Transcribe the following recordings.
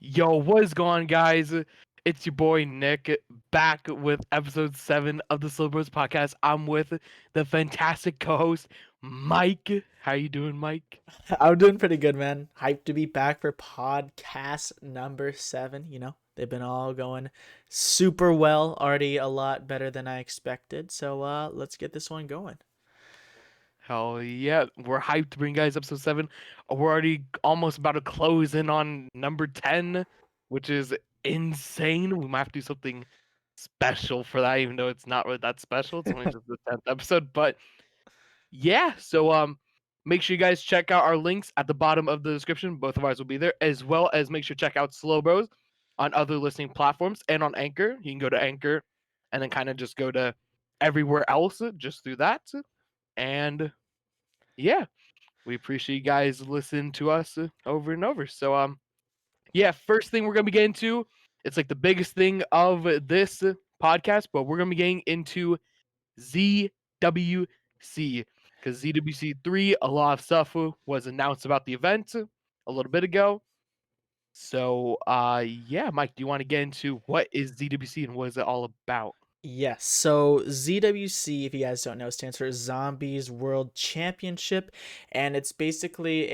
Yo, what is going on, guys? It's your boy Nick back with episode 7 of the SlowBroz podcast. I'm with the fantastic co-host Mike. How you doing, Mike? I'm doing pretty good, man. Hyped to be back for podcast number 7. They've been all going super well, already a lot better than I expected. So let's get this one going. Hell yeah, we're hyped to bring you guys episode 7. We're already almost about to close in on number 10, which is insane. We might have to do something special for that, even though it's not really that special. It's only just the 10th episode, but yeah, so make sure you guys check out our links at the bottom of the description. Both of ours will be there, as well as make sure to check out SlowBroz on other listening platforms and on Anchor. You can go to Anchor and then kind of just go to everywhere else just through that. And yeah, we appreciate you guys listening to us over and over. So yeah, first thing we're gonna be getting to, it's like the biggest thing of this podcast, but we're gonna be getting into ZWC because ZWC 3, a lot of stuff was announced about the event a little bit ago. So, yeah, Mike, do you want to get into what is ZWC and what is it all about? Yes, so ZWC, if you guys don't know, stands for Zombies World Championship, and it's basically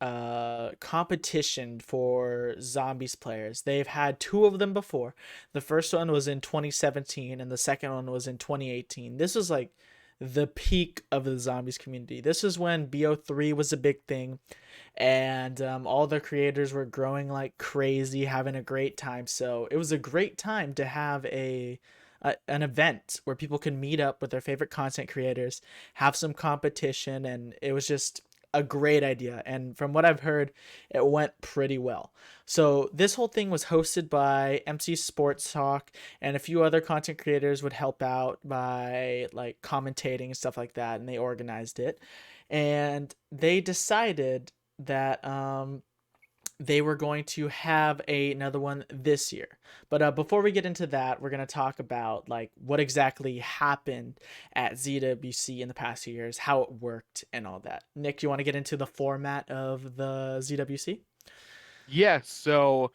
a competition for zombies players. They've had two of them before. The first one was in 2017, and the second one was in 2018. This was like the peak of the zombies community. This is when BO3 was a big thing, and all the creators were growing like crazy, having a great time. So it was a great time to have an event where people can meet up with their favorite content creators, have some competition, and it was just a great idea. And from what I've heard, it went pretty well. So this whole thing was hosted by MC Sports Talk, and a few other content creators would help out by like commentating and stuff like that, and they organized it. And they decided that they were going to have another one this year. But before we get into that, we're going to talk about like what exactly happened at ZWC in the past few years, how it worked, and all that. Nick, do you want to get into the format of the ZWC? Yeah, so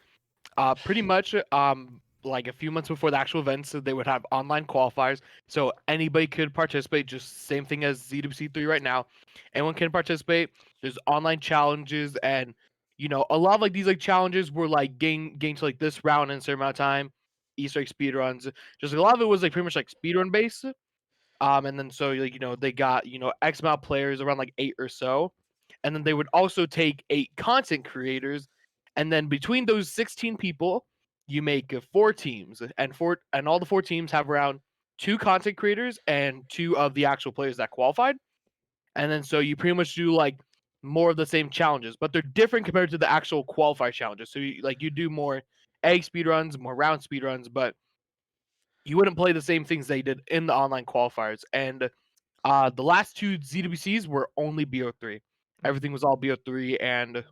pretty much like a few months before the actual events, they would have online qualifiers, so anybody could participate. Just same thing as ZWC 3 right now. Anyone can participate. There's online challenges, and a lot of like these like challenges were like gain to like this round in a certain amount of time. Easter egg speed runs. Just a lot of it was like pretty much like speed run based. And then so like they got X amount of players, around like 8 or so, and then they would also take 8 content creators, and then between those 16 people, you make 4 teams, and all the 4 teams have around 2 content creators and 2 of the actual players that qualified, and then so you pretty much do like more of the same challenges, but they're different compared to the actual qualifier challenges. So you do more egg speed runs, more round speed runs, but you wouldn't play the same things they did in the online qualifiers. And the last 2 ZWCs were only BO3. Everything was all BO3, and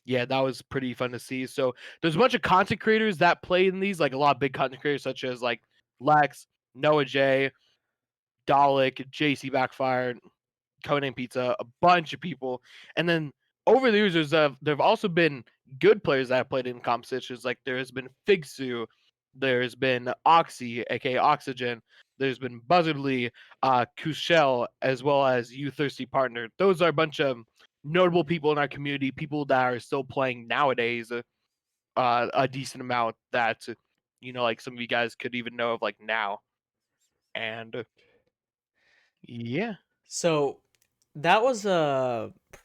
yeah, that was pretty fun to see. So there's a bunch of content creators that play in these, like a lot of big content creators such as like Lex, Noah J, Dalek, JC Backfire, Codename Pizza, a bunch of people. And then over the years, there've also been good players that have played in competitions. Like there has been Figsu, there's been Oxy, aka Oxygen, there's been Buzzardly, Kushel, as well as You Thirsty Partner. Those are a bunch of notable people in our community, people that are still playing nowadays, a decent amount that like some of you guys could even know of like now. And yeah. So that was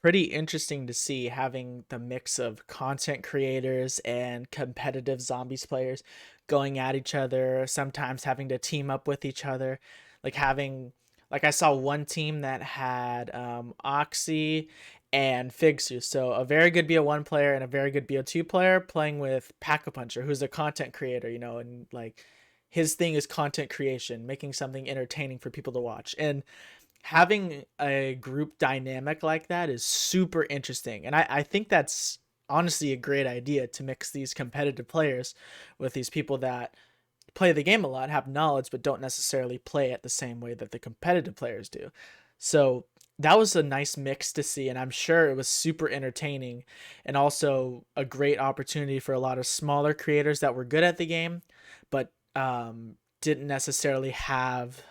pretty interesting to see, having the mix of content creators and competitive zombies players going at each other, sometimes having to team up with each other, like having like I saw one team that had Oxy and Figsu, so a very good BO1 player and a very good BO2 player playing with Pack-a-Puncher, who's a content creator, and like his thing is content creation, making something entertaining for people to watch. And having a group dynamic like that is super interesting. And I think that's honestly a great idea, to mix these competitive players with these people that play the game a lot, have knowledge, but don't necessarily play it the same way that the competitive players do. So that was a nice mix to see, and I'm sure it was super entertaining and also a great opportunity for a lot of smaller creators that were good at the game, but didn't necessarily have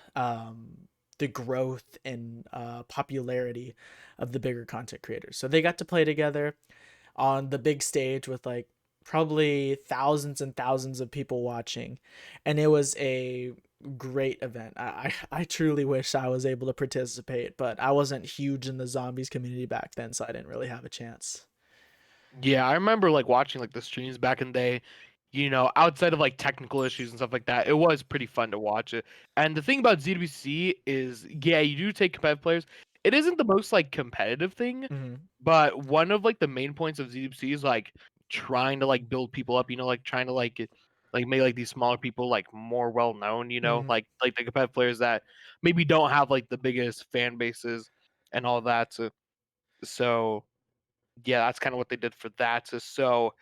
the growth and popularity of the bigger content creators. So they got to play together on the big stage with like probably thousands and thousands of people watching, and it was a great event. I truly wish I was able to participate, but I wasn't huge in the zombies community back then, so I didn't really have a chance. Yeah, I remember like watching like the streams back in the day, outside of like technical issues and stuff like that. It was pretty fun to watch it. And the thing about ZWC is, yeah, you do take competitive players. It isn't the most like competitive thing, Hmm. but one of like the main points of ZWC is like trying to like build people up, like trying to like make like these smaller people like more well known, Hmm. like the competitive players that maybe don't have like the biggest fan bases and all that. So yeah, that's kind of what they did for that. So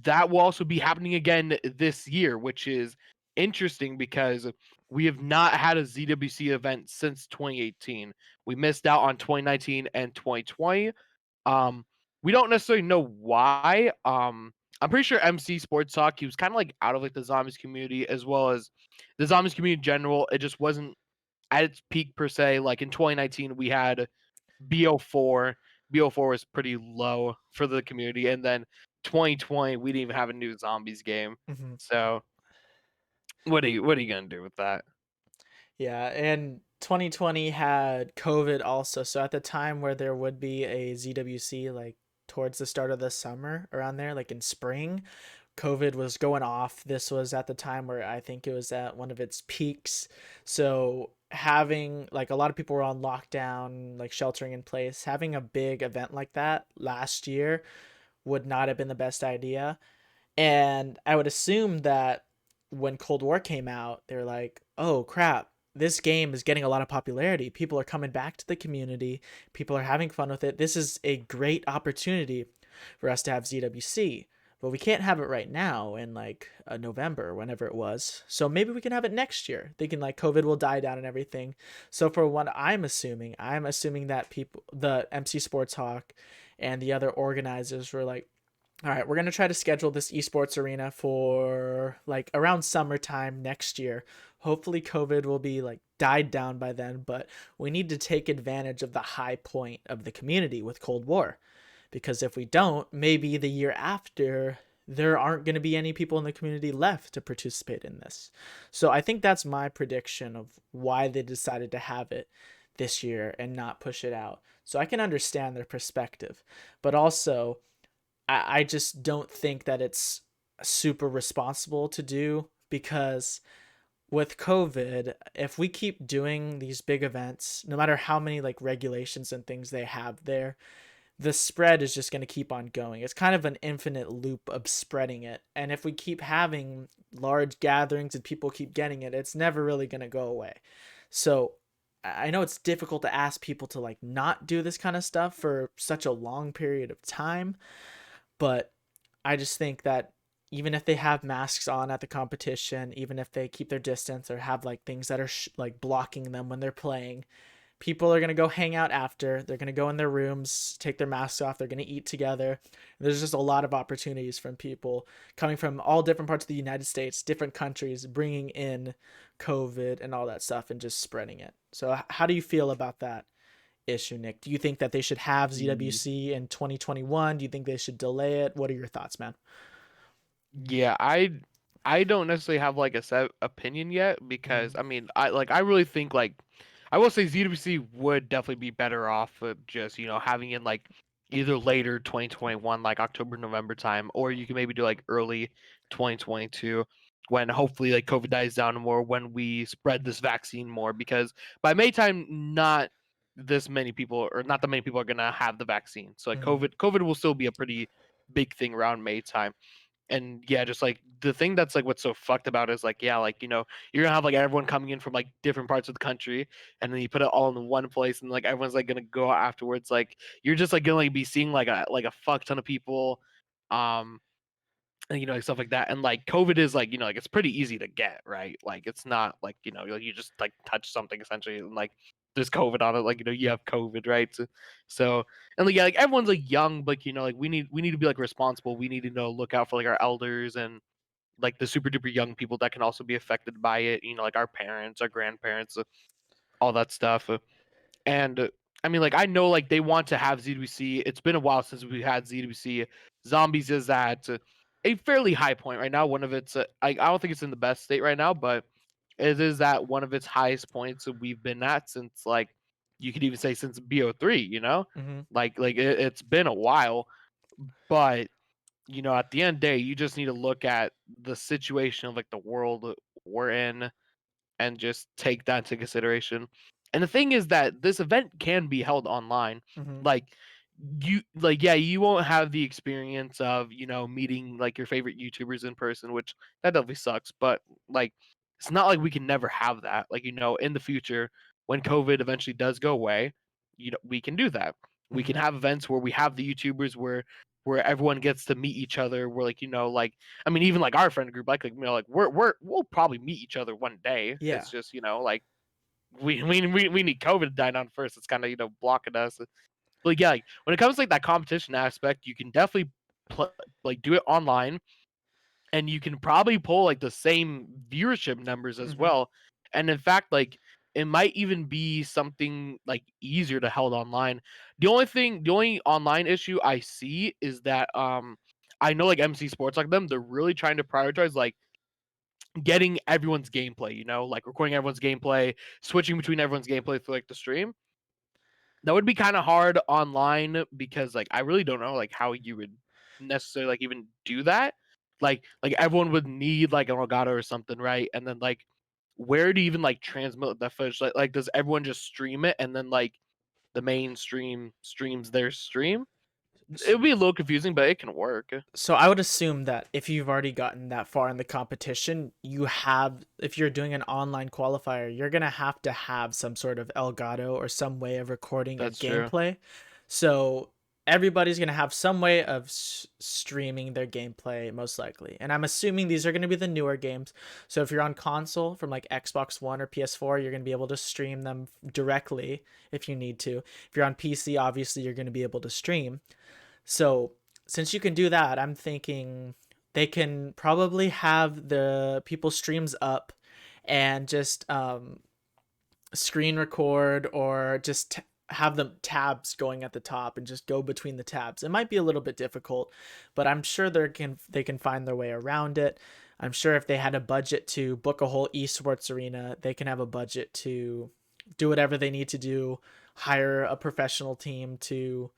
that will also be happening again this year, which is interesting because we have not had a ZWC event since 2018. We missed out on 2019 and 2020. Um, we don't necessarily know why. I'm pretty sure MC Sports Talk, he was kind of like out of like the zombies community as well as the zombies community in general. It just wasn't at its peak per se. Like in 2019, we had BO4. BO4 was pretty low for the community, and then 2020 we didn't even have a new zombies game. Hmm. So what are you gonna do with that? Yeah, and 2020 had COVID also. So at the time where there would be a ZWC, like towards the start of the summer, around there, like in spring, COVID was going off. This was at the time where I think it was at one of its peaks. So having like a lot of people were on lockdown, like sheltering in place, having a big event like that last year would not have been the best idea. And I would assume that when Cold War came out, they're like, oh crap, this game is getting a lot of popularity. People are coming back to the community. People are having fun with it. This is a great opportunity for us to have ZWC. But we can't have it right now in like November, whenever it was. So maybe we can have it next year. Thinking like COVID will die down and everything. So for what I'm assuming that people, the MC Sports Hawk and the other organizers were like, all right, we're going to try to schedule this esports arena for like around summertime next year. Hopefully COVID will be like died down by then, but we need to take advantage of the high point of the community with Cold War. Because if we don't, maybe the year after there aren't going to be any people in the community left to participate in this. So I think that's my prediction of why they decided to have it this year and not push it out. So I can understand their perspective, but also I just don't think that it's super responsible to do because with COVID, if we keep doing these big events, no matter how many like regulations and things they have there, the spread is just going to keep on going. It's kind of an infinite loop of spreading it. And if we keep having large gatherings and people keep getting it, it's never really going to go away. So I know it's difficult to ask people to like not do this kind of stuff for such a long period of time, but I just think that even if they have masks on at the competition, even if they keep their distance or have like things that are like blocking them when they're playing, people are going to go hang out after. They're going to go in their rooms, take their masks off. They're going to eat together. There's just a lot of opportunities from people coming from all different parts of the United States, different countries, bringing in COVID and all that stuff and just spreading it. So, how do you feel about that issue, Nick? Do you think that they should have ZWC in 2021? Do you think they should delay it? What are your thoughts, man? Yeah, I don't necessarily have like a set opinion yet because Mm, I mean I really think like I will say ZWC would definitely be better off with just having it like either later 2021 like October November time, or you can maybe do like early 2022 when hopefully like COVID dies down more, when we spread this vaccine more, because by May time not this many people, or not that many people, are gonna have the vaccine. So like mm, COVID will still be a pretty big thing around May time. And yeah, just like the thing that's like what's so fucked about is like, yeah, like you're gonna have like everyone coming in from like different parts of the country, and then you put it all in one place, and like everyone's like gonna go out afterwards. Like you're just like gonna like be seeing like a fuck ton of people, um and like stuff like that. And like COVID is like like it's pretty easy to get, right? Like it's not like like you just like touch something essentially, and like there's COVID on it. Like, you have COVID, right? So and like, yeah, like everyone's like young, but like we need to be like responsible. We need to look out for like our elders and like the super duper young people that can also be affected by it. Like our parents, our grandparents, all that stuff. And I mean, like I know like they want to have ZWC. It's been a while since we had ZWC. Zombies is at a fairly high point right now. One of its I don't think it's in the best state right now, but it is at one of its highest points that we've been at since like you could even say since BO3. Hmm. Like it's been a while, but at the end of the day, you just need to look at the situation of like the world we're in and just take that into consideration. And the thing is that this event can be held online. Hmm. Like yeah, you won't have the experience of, meeting like your favorite YouTubers in person, which that definitely sucks, but like it's not like we can never have that. Like, in the future when COVID eventually does go away, we can do that. We can Hmm. have events where we have the YouTubers where everyone gets to meet each other. We're like, like I mean, even like our friend group, like we'll probably meet each other one day. Yeah. It's just like we need COVID to die down first. It's kind of blocking us. But yeah, like, when it comes to like that competition aspect, you can definitely like do it online, and you can probably pull like the same viewership numbers as Hmm. well. And in fact, like it might even be something like easier to held online. The only online issue I see is that I know like MC Sports like them, they're really trying to prioritize like getting everyone's gameplay, like recording everyone's gameplay, switching between everyone's gameplay through like the stream. That would be kind of hard online because like I really don't know like how you would necessarily like even do that. Like everyone would need like an Elgato or something, right? And then like where do you even like transmit that footage? Like does everyone just stream it and then like the main stream streams their stream? It would be a little confusing, but it can work. So I would assume that if you've already gotten that far in the competition, if you're doing an online qualifier, you're going to have some sort of Elgato or some way of recording a That's true. gameplay. So everybody's going to have some way of streaming their gameplay, most likely. And I'm assuming these are going to be the newer games. So if you're on console from like Xbox One or PS4, you're going to be able to stream them directly if you need to. If you're on PC, obviously you're going to be able to stream. So since you can do that, I'm thinking they can probably have the people streams up and just screen record or just have the tabs going at the top and just go between the tabs. It might be a little bit difficult, but I'm sure they can find their way around it. I'm sure if they had a budget to book a whole esports arena, they can have a budget to do whatever they need to do, hire a professional team to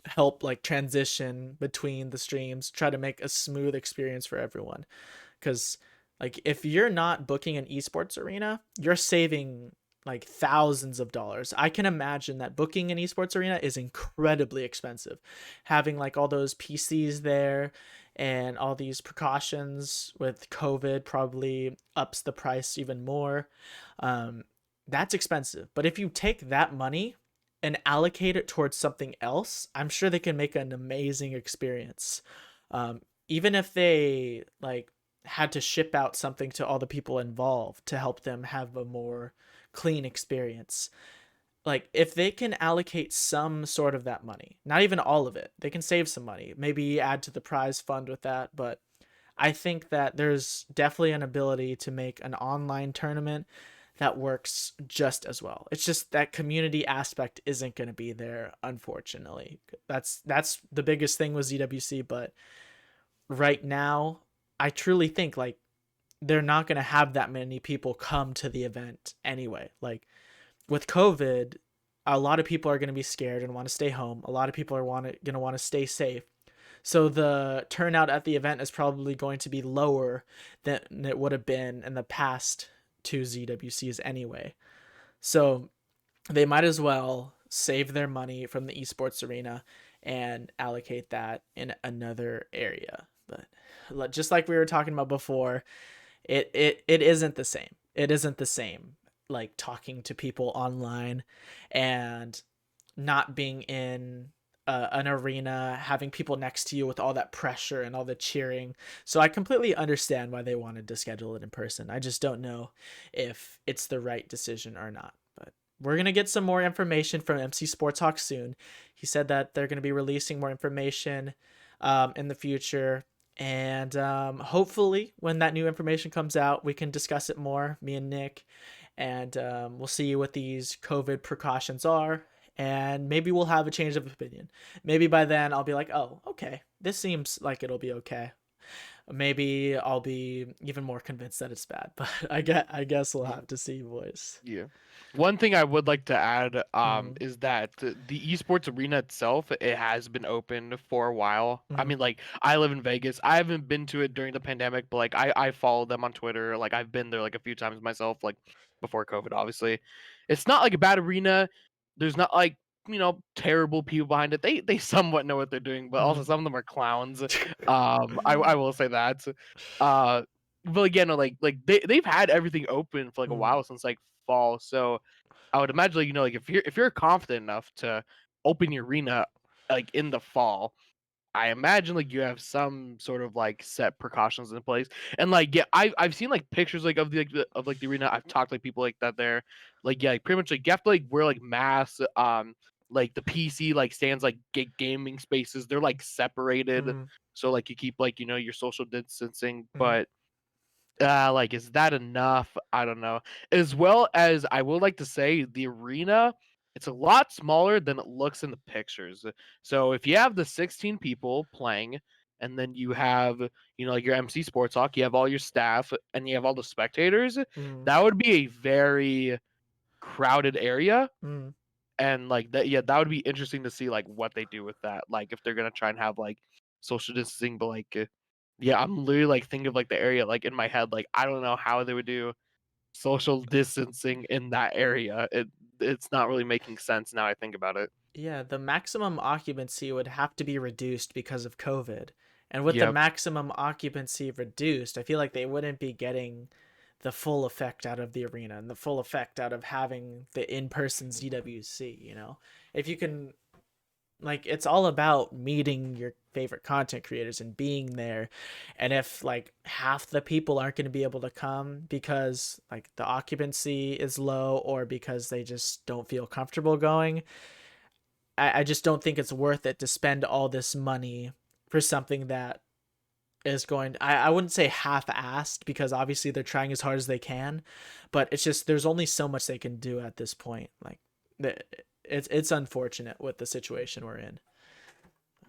help like transition between the streams, try to make a smooth experience for everyone. Because like if you're not booking an esports arena, you're saving like thousands of dollars. I can imagine that booking an esports arena is incredibly expensive. Having like all those PCs there and all these precautions with COVID probably ups the price even more. Um, that's expensive. But if you take that money and allocate it towards something else, I'm sure they can make an amazing experience. Even if they like had to ship out something to all the people involved to help them have a more clean experience. Like if they can allocate some sort of that money, not even all of it, they can save some money, maybe add to the prize fund with that. But I think that there's definitely an ability to make an online tournament that works just as well. It's just that community aspect isn't going to be there, unfortunately. That's the biggest thing with ZWC, but right now, I truly think like they're not going to have that many people come to the event anyway. Like with COVID, a lot of people are going to be scared and want to stay home. A lot of people are going to want to stay safe. So the turnout at the event is probably going to be lower than it would have been in the past two ZWCs anyway. So they might as well save their money from the esports arena and allocate that in another area. But just like we were talking about before, it isn't the same. It isn't the same like talking to people online and not being in an arena, having people next to you with all that pressure and all the cheering. So I completely understand why they wanted to schedule it in person. I just don't know if it's the right decision or not. But we're gonna get some more information from MC Sports Talk soon. He said that they're gonna be releasing more information in the future, and hopefully, when that new information comes out, we can discuss it more, me and Nick, and we'll see what these COVID precautions are, and maybe we'll have a change of opinion. Maybe by then I'll be like, oh, okay, this seems like it'll be okay. Maybe I'll be even more convinced that it's bad, but I guess we'll have to see, boys. Yeah. One thing I would like to add Mm, is that the esports arena itself, it has been open for a while. I mm, mean, like, I live in Vegas. I haven't been to it during the pandemic, but like I follow them on Twitter. Like, I've been there like a few times myself, like before COVID, obviously. It's not like a bad arena. There's not like, terrible people behind it. They somewhat know what they're doing, but also mm. some of them are clowns. I will say that. Uh but again, like they've had everything open for like a Mm, while since like fall. So I would imagine, like, like if you're confident enough to open your arena like in the fall, I imagine like you have some sort of like set precautions in place. And like yeah, I've seen like pictures like of the arena. I've talked to like people like that there. Like yeah, like, pretty much like you have to like wear like masks. Like the PC like stands like gaming spaces. They're like separated. mm, So like you keep like your social distancing, mm, but like, is that enough? I don't know. As well as I would like to say, the arena, it's a lot smaller than it looks in the pictures. So if you have the 16 people playing, and then you have, like your MC Sports Talk, you have all your staff, and you have all the spectators, mm, that would be a very crowded area. mm. And like that, yeah, that would be interesting to see like what they do with that. Like if they're gonna try and have like social distancing, but like yeah, I'm literally like thinking of like the area like in my head. Like I don't know how they would do social distancing in that area. It's not really making sense now I think about it. Yeah, the maximum occupancy would have to be reduced because of COVID. And with the Yep. maximum occupancy reduced, I feel like they wouldn't be getting the full effect out of the arena and the full effect out of having the in-person ZWC, you know? If you can, like, it's all about meeting your favorite content creators and being there. And if like half the people aren't going to be able to come because like the occupancy is low or because they just don't feel comfortable going, I just don't think it's worth it to spend all this money for something that is going I wouldn't say half-assed because obviously they're trying as hard as they can, but it's just there's only so much they can do at this point. Like it's unfortunate with the situation we're in.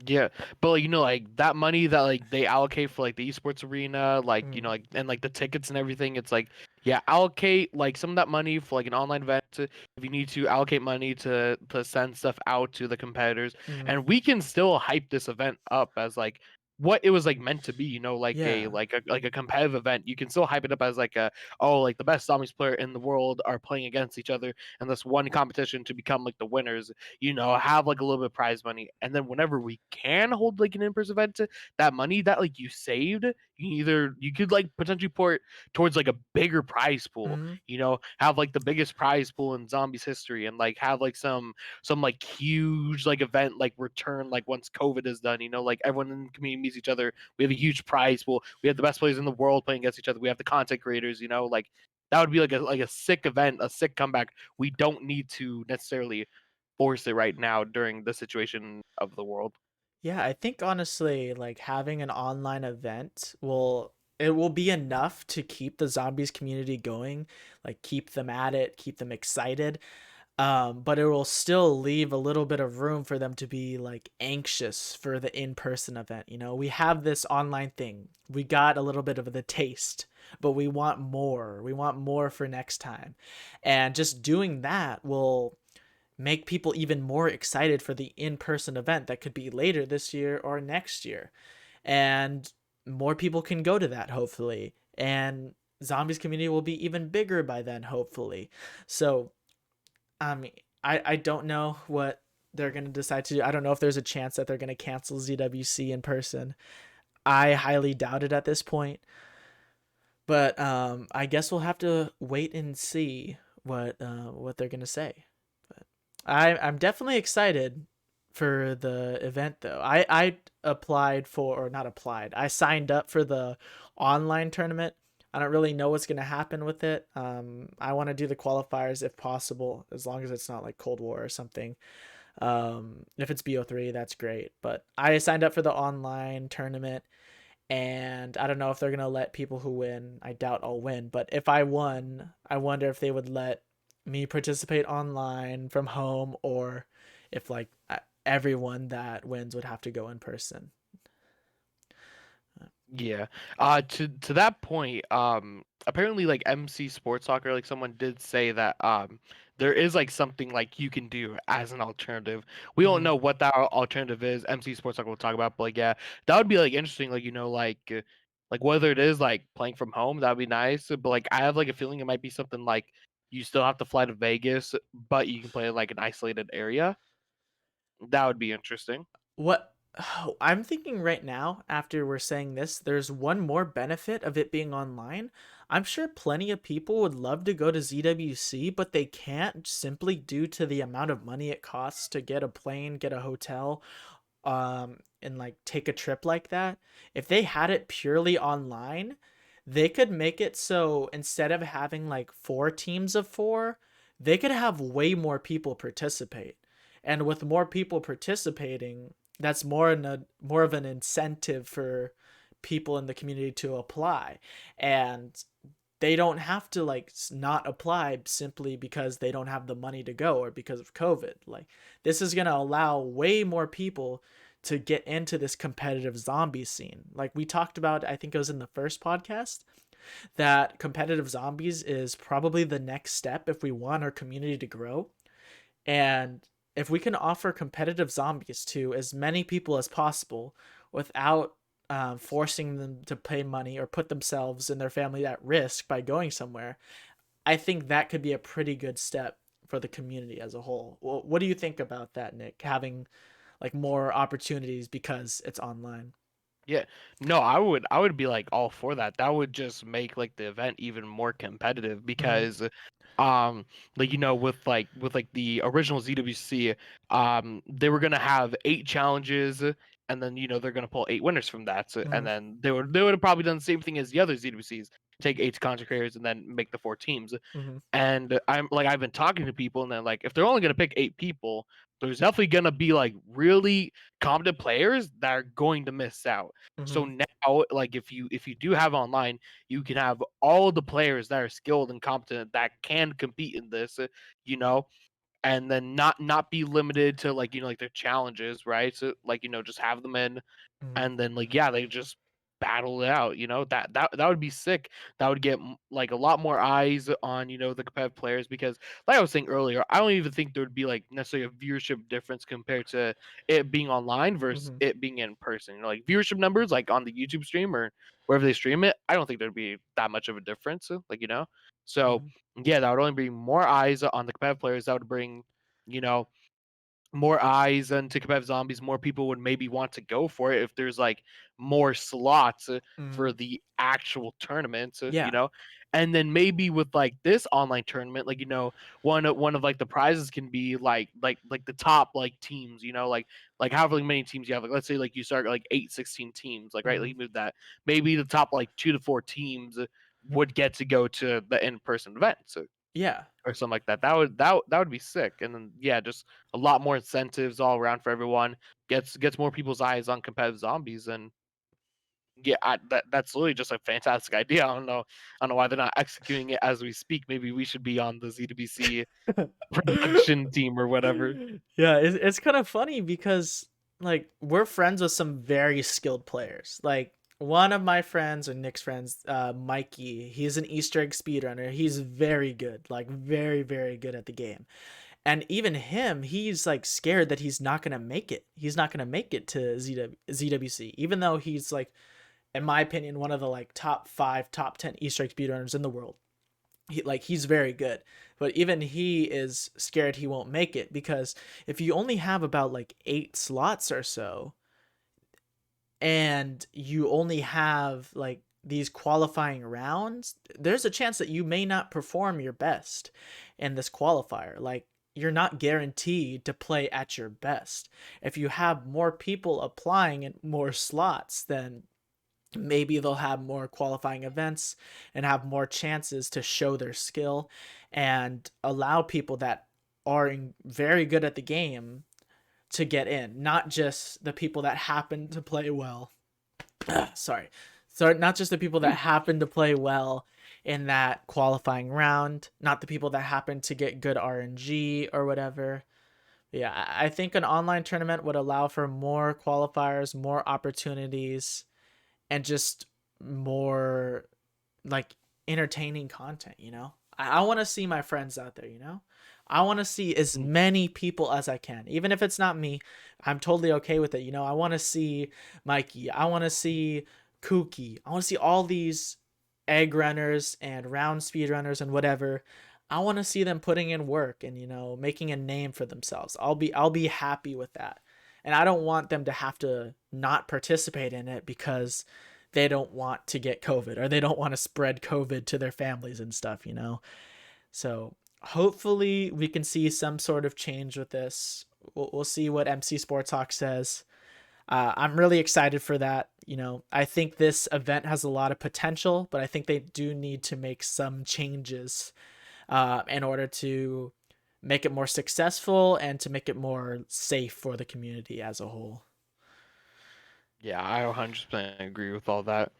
Yeah, but like like that money that like they allocate for like the esports arena, like Mm, like and like the tickets and everything, it's like yeah, allocate like some of that money for like an online event. If you need to allocate money to send stuff out to the competitors, mm, and we can still hype this event up as like what it was like meant to be. Like a yeah. like a competitive event. You can still hype it up as like a oh like the best zombies player in the world are playing against each other in this one competition to become like the winners, have like a little bit of prize money. And then whenever we can hold like an in-person event, that money that like you saved, you could like potentially pour it towards like a bigger prize pool, Mm, have like the biggest prize pool in zombies history and like have like some like huge like event like return like once COVID is done, like everyone in the community meets each other. We have a huge prize pool. We have the best players in the world playing against each other. We have the content creators, like that would be like a sick event, a sick comeback. We don't need to necessarily force it right now during the situation of the world. yeah, I think honestly like having an online event will be enough to keep the zombies community going, like keep them at it, keep them excited. But it will still leave a little bit of room for them to be like anxious for the in-person event. We have this online thing. We got a little bit of the taste, but we want more. We want more for next time. And just doing that will make people even more excited for the in-person event that could be later this year or next year. And more people can go to that hopefully. And zombies community will be even bigger by then hopefully. So um, I don't know what they're gonna decide to do. I don't know if there's a chance that they're gonna cancel ZWC in person. I highly doubt it at this point. But I guess we'll have to wait and see what they're gonna say. But I'm definitely excited for the event though. I applied for or not applied. I signed up for the online tournament I don't really know what's gonna happen with it. I want to do the qualifiers if possible, as long as it's not like Cold War or something. If it's BO3, that's great. But I signed up for the online tournament, and I don't know if they're gonna let people who win. I doubt I'll win, but if I won, I wonder if they would let me participate online from home, or if like everyone that wins would have to go in person. Yeah. To that point, apparently like MC Sports Soccer, like someone did say that there is like something like you can do as an alternative. We don't Mm-hmm. know what that alternative is. MC Sports Soccer will talk about, but like yeah, that would be like interesting. Like like whether it is like playing from home, that would be nice. But like I have like a feeling it might be something like you still have to fly to Vegas, but you can play in like an isolated area. That would be interesting. What I'm thinking right now, after we're saying this, there's one more benefit of it being online. I'm sure plenty of people would love to go to ZWC, but they can't simply due to the amount of money it costs to get a plane, get a hotel, and like take a trip like that. If they had it purely online, they could make it so instead of having like four teams of four, they could have way more people participate. And with more people participating, that's more of an incentive for people in the community to apply. And they don't have to like not apply simply because they don't have the money to go or because of COVID. Like this is going to allow way more people to get into this competitive zombie scene. Like we talked about, I think it was in the first podcast, that competitive zombies is probably the next step if we want our community to grow. And if we can offer competitive zombies to as many people as possible without forcing them to pay money or put themselves and their family at risk by going somewhere, I think that could be a pretty good step for the community as a whole. Well, what do you think about that, Nick? Having like more opportunities because it's online. Yeah. No, I would be like all for that. That would just make like the event even more competitive Mm-hmm. because like with like the original ZWC, they were gonna have 8 challenges and then they're gonna pull 8 winners from that. So, Mm-hmm. and then they would have probably done the same thing as the other ZWCs, take 8 content creators and then make the 4 teams. Mm-hmm. And I've been talking to people, and then like if they're only gonna pick 8 people, there's definitely gonna be like really competent players that are going to miss out. So Mm-hmm. now, like if you do have online, you can have all the players that are skilled and competent that can compete in this, you know, and then not be limited to like like their challenges, right? So like just have them in Mm-hmm. and then like yeah they just battle it out, that would be sick. That would get like a lot more eyes on the competitive players because like I was saying earlier, I don't even think there would be like necessarily a viewership difference compared to it being online versus Mm-hmm. it being in person. Like viewership numbers like on the YouTube stream or wherever they stream it, I don't think there'd be that much of a difference, so Mm-hmm. yeah, that would only bring more eyes on the competitive players. That would bring you know more eyes into competitive zombies, more people would maybe want to go for it if there's like more slots Mm-hmm. for the actual tournament, Yeah. and then maybe with like this online tournament, like one of like the prizes can be like the top like teams, like however many teams you have. Like let's say like you start like 8 16 teams, like right, like Mm-hmm. you move that, maybe the top like 2 to 4 teams would get to go to the in-person event. So Yeah. or something like that. That would be sick. And then yeah, just a lot more incentives all around for everyone. Gets more people's eyes on competitive zombies, and yeah, that's literally just a fantastic idea. I don't know why they're not executing it as we speak. Maybe we should be on the ZWC production team or whatever. Yeah, it's kind of funny because like we're friends with some very skilled players. Like one of my friends or Nick's friends, Mikey, he's an Easter egg speedrunner. He's very good, like very, very good at the game. And even him, he's like scared that he's not gonna make it. He's not gonna make it to ZWC, even though he's like, in my opinion, one of the like top five, top 10 Easter egg speedrunners in the world. He's very good, but even he is scared he won't make it because if you only have about like 8 slots or so and you only have like these qualifying rounds, there's a chance that you may not perform your best in this qualifier. Like you're not guaranteed to play at your best. If you have more people applying and more slots, then Maybe they'll have more qualifying events and have more chances to show their skill and allow people that are very good at the game to get in, not just the people that happen to play well. Sorry. So not just the people that happen to play well in that qualifying round, not the people that happen to get good RNG or whatever. Yeah, I think an online tournament would allow for more qualifiers, more opportunities, and just more like entertaining content, you know? I want to see my friends out there, you know? I want to see as Mm. many people as I can. Even if it's not me, I'm totally okay with it. You know, I want to see Mikey. I want to see Kooky. I want to see all these egg runners and round speed runners and whatever. I want to see them putting in work and, you know, making a name for themselves. I'll be happy with that. And I don't want them to have to not participate in it because they don't want to get COVID or they don't want to spread COVID to their families and stuff, you know? So hopefully we can see some sort of change with this. We'll see what MC Sports Talk says. I'm really excited for that. You know, I think this event has a lot of potential, but I think they do need to make some changes in order to make it more successful and to make it more safe for the community as a whole. Yeah, I 100% agree with all that.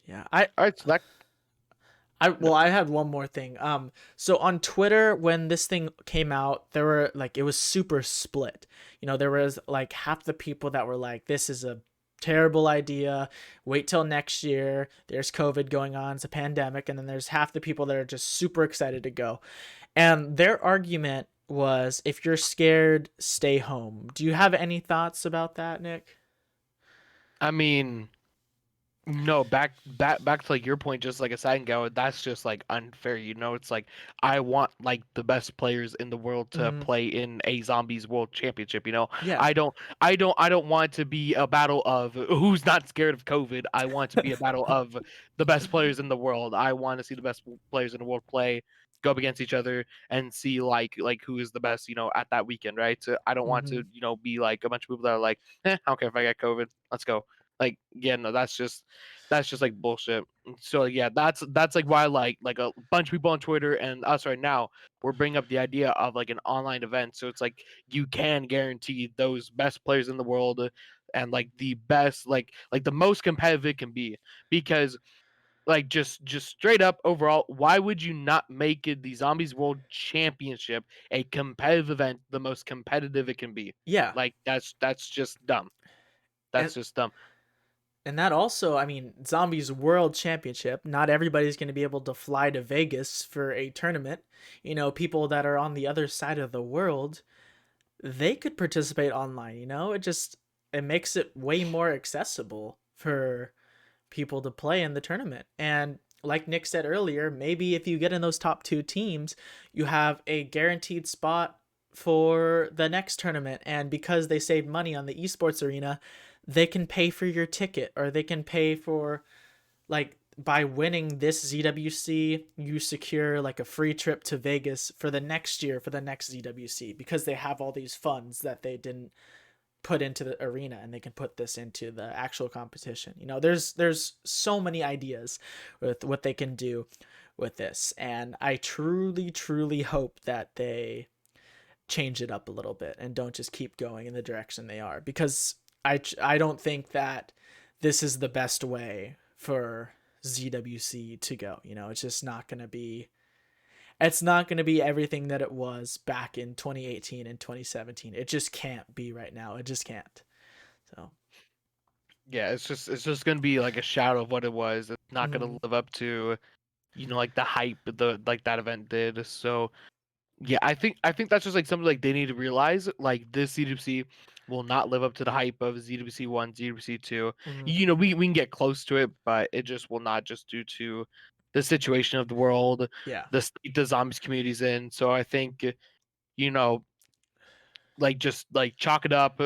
Yeah, I All right, so that I no, well, I had one more thing. So on Twitter, when this thing came out, there were like it was super split. You know, there was like half the people that were like, "This is a terrible idea. Wait till next year. There's COVID going on. It's a pandemic." And then there's half the people that are just super excited to go. And their argument was, "If you're scared, stay home." Do you have any thoughts about that, Nick? I mean, no, back to like your point just like a second ago, that's just like unfair, you know? It's like I want like the best players in the world to Mm-hmm. play in a Zombies World Championship, you know? Yeah. I don't want it to be a battle of who's not scared of COVID. I want it to be a battle of the best players in the world. I want to see the best players in the world play, go up against each other and see like who is the best, you know, at that weekend, right? So I don't want Mm-hmm. to, you know, be like a bunch of people that are like, I don't care if I get COVID. Let's go. Like, yeah, no, that's just like bullshit. So yeah, that's like why like a bunch of people on Twitter and us right now we're bringing up the idea of like an online event. So it's like you can guarantee those best players in the world and like the best like the most competitive it can be because like just straight up overall, why would you not make it the Zombies World Championship a competitive event, the most competitive it can be? Yeah. Like that's just dumb. And That's just dumb. And that also, I mean, Zombies World Championship, not everybody's going to be able to fly to Vegas for a tournament. You know, people that are on the other side of the world, they could participate online, you know? It makes it way more accessible for people to play in the tournament. And like Nick said earlier, maybe if you get in those top 2 teams, you have a guaranteed spot for the next tournament. And because they save money on the esports arena, they can pay for your ticket or they can pay for like by winning this ZWC, you secure like a free trip to Vegas for the next year for the next ZWC because they have all these funds that they didn't put into the arena and they can put this into the actual competition. You know, there's so many ideas with what they can do with this, and I truly hope that they change it up a little bit and don't just keep going in the direction they are because I don't think that this is the best way for ZWC to go. You know, it's not going to be everything that it was back in 2018 and 2017. It just can't be right now. It just can't. So, Yeah, it's just gonna be like a shadow of what it was. It's not gonna mm, live up to, you know, like the hype the like that event did. So yeah, I think that's just like something like they need to realize. Like this ZWC will not live up to the hype of ZWC one, ZWC two. mm, You know, we can get close to it, but it just will not just due to the situation of the world, yeah. the state the zombies community's in. So I think, you know, like just like chalk it up.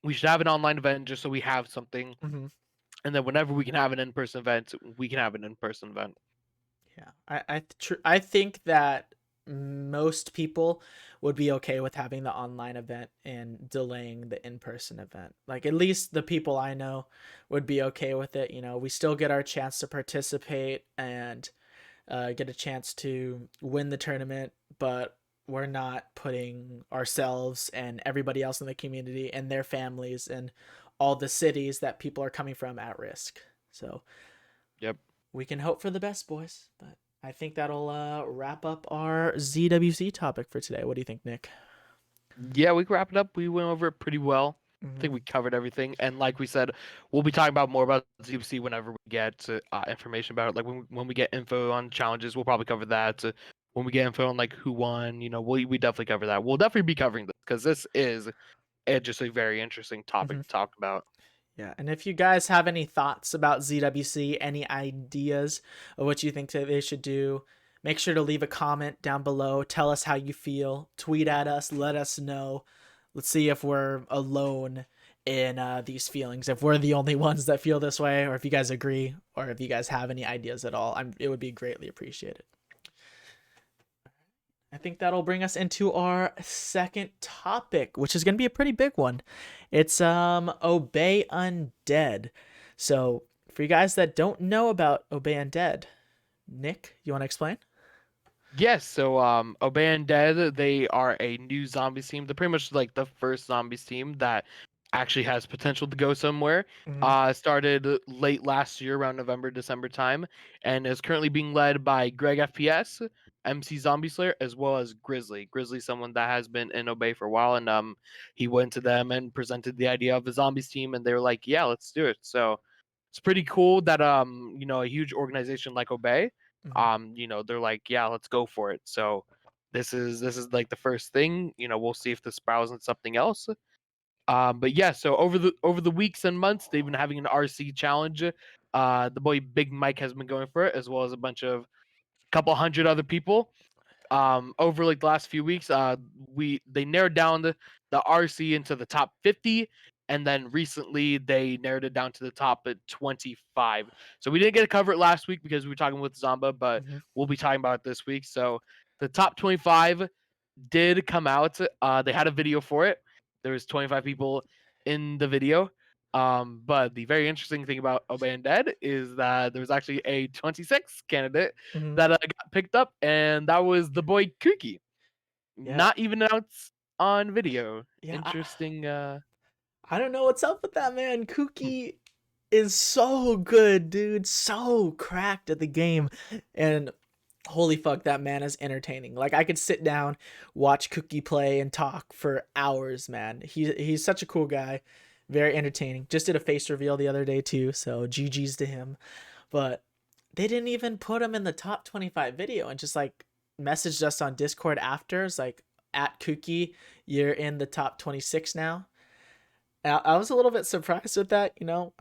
We should have an online event just so we have something. Hmm. And then whenever we can have an in-person event, we can have an in-person event. Yeah. I think that most people would be okay with having the online event and delaying the in-person event. Like at least the people I know would be okay with it. You know, we still get our chance to participate and get a chance to win the tournament, but we're not putting ourselves and everybody else in the community and their families and all the cities that people are coming from at risk. So Yep. we can hope for the best, boys. But I think that'll wrap up our ZWC topic for today. What do you think, Nick? Yeah, we can wrap it up. We went over it pretty well. I Mm-hmm. think we covered everything. And like we said, we'll be talking about more about ZWC whenever we get information about it. Like when we get info on challenges, we'll probably cover that. When we get info on like who won, we definitely cover that. We'll definitely be covering this because this is just a very interesting topic Mm-hmm. to talk about. Yeah, and if you guys have any thoughts about ZWC, any ideas of what you think that they should do, make sure to leave a comment down below. Tell us how you feel. Tweet at us. Let us know. Let's see if we're alone in these feelings. If we're the only ones that feel this way, or if you guys agree, or if you guys have any ideas at all, it would be greatly appreciated. I think that'll bring us into our second topic, which is going to be a pretty big one. It's Obey Undead. So, for you guys that don't know about Obey Undead, Nick, you want to explain? Yes, so Obey Undead, they are a new zombies team. They're pretty much like the first zombies team that actually has potential to go somewhere. Mm-hmm. Started late last year, around November, December time, and is currently being led by Greg FPS, MC Zombie Slayer, as well as Grizzly. Grizzly, someone that has been in Obey for a while, and he went to them and presented the idea of a zombies team, and they were like, "Yeah, let's do it." So it's pretty cool that a huge organization like Obey Mm-hmm. they're like, yeah, let's go for it. So this is like the first thing. We'll see if this sprouts into something else. But yeah, so over the weeks and months, they've been having an RC challenge. The boy Big Mike has been going for it, as well as a bunch of couple hundred other people. Over like the last few weeks, they narrowed down the RC into the top 50, and then recently they narrowed it down to the top 25. So we didn't get to cover it last week because we were talking with Zamba, but Mm-hmm. we'll be talking about it this week. So the top 25 did come out. They had a video for it. There was 25 people in the video. But the very interesting thing about Obey Undead is that there was actually a 26 candidate Mm-hmm. that got picked up, and that was the boy Kooky. Yeah, Not even announced on video. yeah. Interesting. I don't know what's up with that man. Kooky is so good, dude. So cracked at the game, and holy fuck, that man is entertaining. Like I could sit down, watch Cookie play and talk for hours, man. He's such a cool guy, very entertaining. Just did a face reveal the other day too, so GG's to him. But they didn't even put him in the top 25 video and just like messaged us on Discord after. It's like at Cookie, you're in the top 26 now. I was a little bit surprised with that. You know,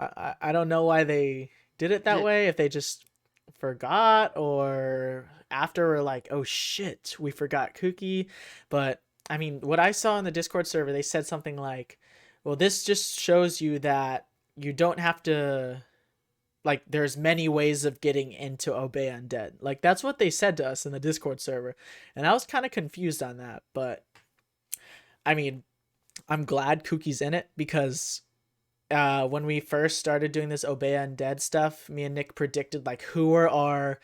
I don't know why they did it that Yeah, way. If they just forgot or after we're like, oh shit, we forgot Cookie. But I mean, what I saw in the Discord server, they said something like, well, this just shows you that you don't have to, like, there's many ways of getting into Obey Undead. Like, that's what they said to us in the Discord server. And I was kind of confused on that. But I mean, I'm glad Kookie's in it because when we first started doing this Obey Undead stuff, me and Nick predicted like who are our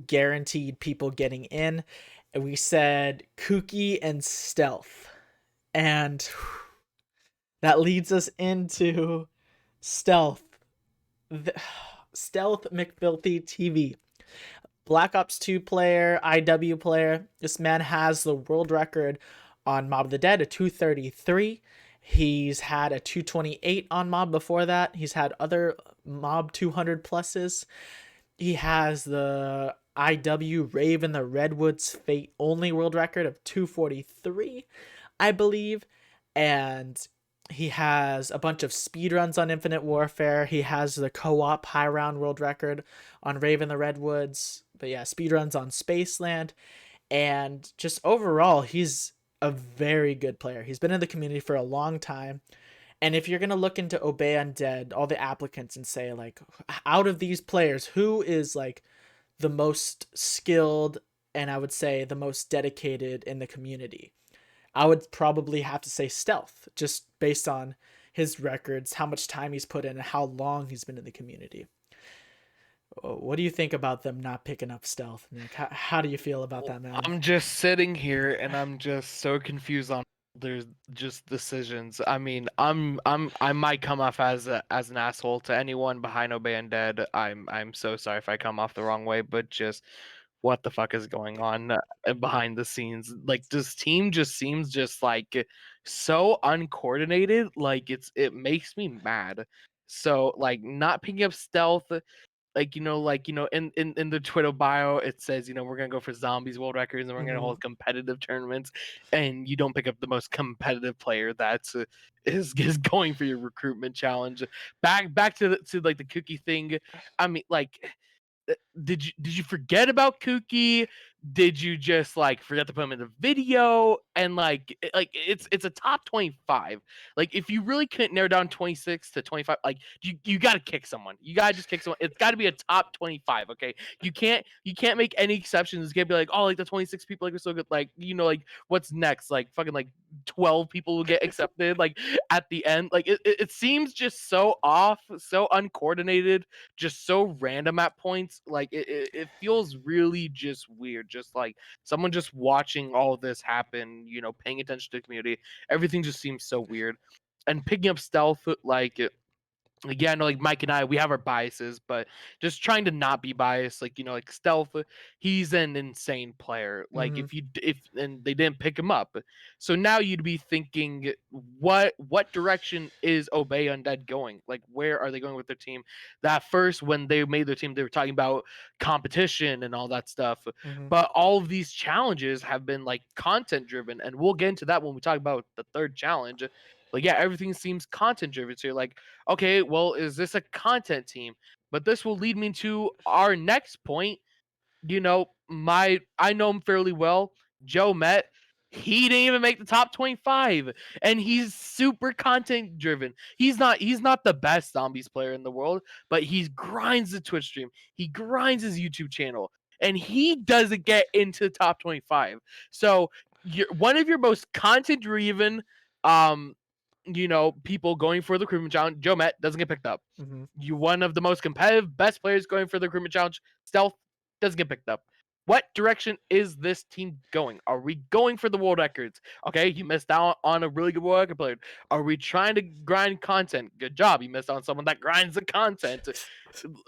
guaranteed people getting in. And we said Kookie and Stealth. And that leads us into Stealth. Stealth McFilthy TV. Black Ops 2 player, IW player. This man has the world record on Mob of the Dead, a 233. He's had a 228 on Mob before that. He's had other Mob 200 pluses. He has the IW Rave in the Redwoods Fate only world record of 243, I believe. And he has a bunch of speedruns on Infinite Warfare. He has the co-op high round world record on Rave in the Redwoods. But yeah, speedruns on Spaceland. And just overall, he's a very good player. He's been in the community for a long time. And if you're going to look into Obey Undead, all the applicants, and say, like, out of these players, who is, like, the most skilled and I would say the most dedicated in the community. I would probably have to say Stealth, just based on his records, how much time he's put in, and how long he's been in the community. What do you think about them not picking up Stealth, Nick? How do you feel about Well, that, man? I'm just sitting here and I'm just so confused on there's just decisions. I mean, I might come off as an asshole to anyone behind Obey Undead. I'm so sorry if I come off the wrong way, but just what the fuck is going on behind the scenes? Like this team just seems just like so uncoordinated. Like it makes me mad. So like not picking up Stealth, in the Twitter bio it says, we're gonna go for zombies world records and we're gonna Mm-hmm. hold competitive tournaments, and you don't pick up the most competitive player that's is going for your recruitment challenge. Back to like the cookie thing. I mean, like, did you forget about Kooky? Did you just like forget to put him in the video? And it's a top 25. Like if you really couldn't narrow down 26 to 25, like you got to kick someone. You got to just kick someone. It's got to be a top 25, okay? You can't make any exceptions. It's gonna be like, oh, like the 26 people like are so good, like like what's next? Like fucking like 12 people will get accepted like at the end. Like it seems just so off, so uncoordinated, just so random at points. Like it feels really just weird. Just like someone just watching all of this happen, paying attention to the community. Everything just seems so weird. And picking up Stealth, yeah, no, like Mike and I, we have our biases, but just trying to not be biased. Like like Stealth, he's an insane player. Like Mm-hmm. if and they didn't pick him up, so now you'd be thinking, what direction is Obey Undead going? Like where are they going with their team? That first when they made their team, they were talking about competition and all that stuff, Mm-hmm. but all of these challenges have been like content driven, and we'll get into that when we talk about the third challenge. Like yeah, everything seems content driven. So you're like, okay, well, is this a content team? But this will lead me to our next point. I know him fairly well. Joe Met, he didn't even make the top 25, and he's super content driven. He's not the best zombies player in the world, but he grinds the Twitch stream. He grinds his YouTube channel, and he doesn't get into the top 25. So one of your most content driven people going for the recruitment challenge, Joe Met doesn't get picked up. Mm-hmm. You one of the most competitive, best players going for the recruitment challenge, Stealth doesn't get picked up. What direction is this team going? Are we going for the world records? Okay, you missed out on a really good world record player. Are we trying to grind content? Good job. You missed out on someone that grinds the content.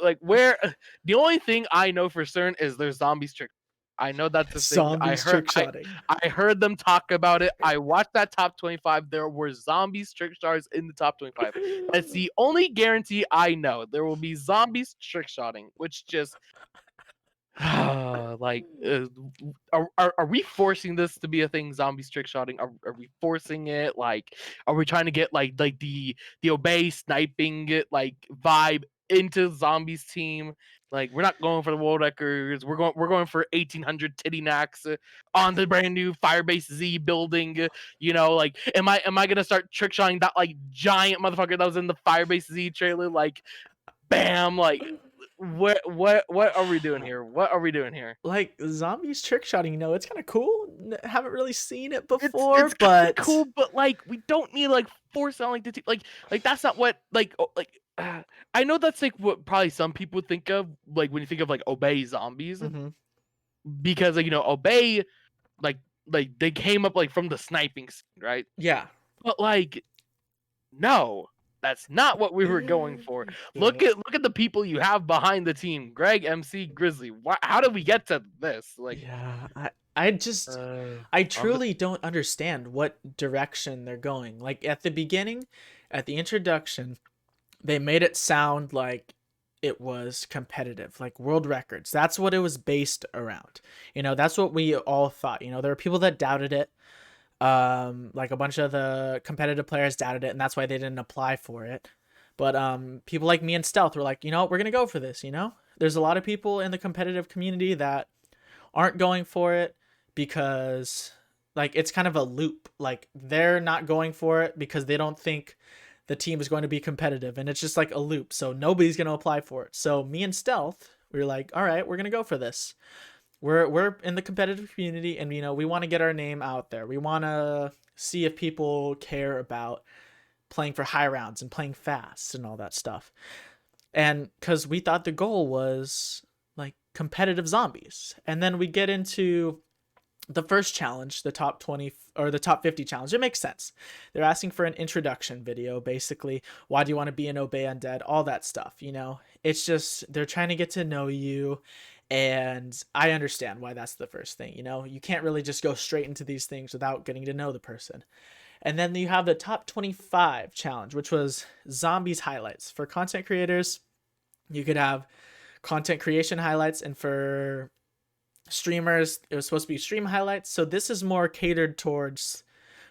Like where the only thing I know for certain is there's zombies trick. I know that's a thing. I Zombies heard trick I shotting. I heard them talk about it. I watched that top 25. There were zombies trick stars in the top 25. That's the only guarantee I know. There will be zombies trick shotting, which just like are we forcing this to be a thing? Zombies trick shotting? Are we forcing it? Like, are we trying to get like the obey sniping it like vibe into zombies team? Like, we're not going for the world records. We're going for 1800 titty knacks on the brand new Firebase Z building. Like, am I gonna start trick shotting that like giant motherfucker that was in the Firebase Z trailer? Like, bam! Like, what are we doing here? What are we doing here? Like zombies trick shotting, it's kind of cool. Haven't really seen it It's before, it's kind of but cool, but like we don't need to, like force on like the like that's not what I know that's like what probably some people think of like when you think of like Obey zombies, mm-hmm. because like Obey like they came up like from the sniping scene, right? Yeah. But like no, that's not what we were going for. Yeah. Look at the people you have behind the team. Greg, MC, Grizzly. How did we get to this? Like, Yeah, I I'm just truly don't understand what direction they're going. Like at the beginning, at the introduction, they made it sound like it was competitive, like world records. That's what it was based around. That's what we all thought. There were people that doubted it. Like a bunch of the competitive players doubted it, and that's why they didn't apply for it. But people like me and Stealth were like, we're gonna go for this. There's a lot of people in the competitive community that aren't going for it because like it's kind of a loop. Like they're not going for it because they don't think the team is going to be competitive, and it's just like a loop. So nobody's going to apply for it. So me and Stealth, we were like, all right, we're going to go for this. we're in the competitive community, and we want to get our name out there. We want to see if people care about playing for high rounds and playing fast and all that stuff. And because we thought the goal was like competitive zombies. And then we get into the first challenge, the top 20 or the top 50 challenge. It makes sense. They're asking for an introduction video, basically. Why do you want to be an Obey Undead? All that stuff, It's just they're trying to get to know you. And I understand why that's the first thing. You can't really just go straight into these things without getting to know the person. And then you have the top 25 challenge, which was zombies highlights. For content creators, you could have content creation highlights, and for streamers, it was supposed to be stream highlights. So this is more catered towards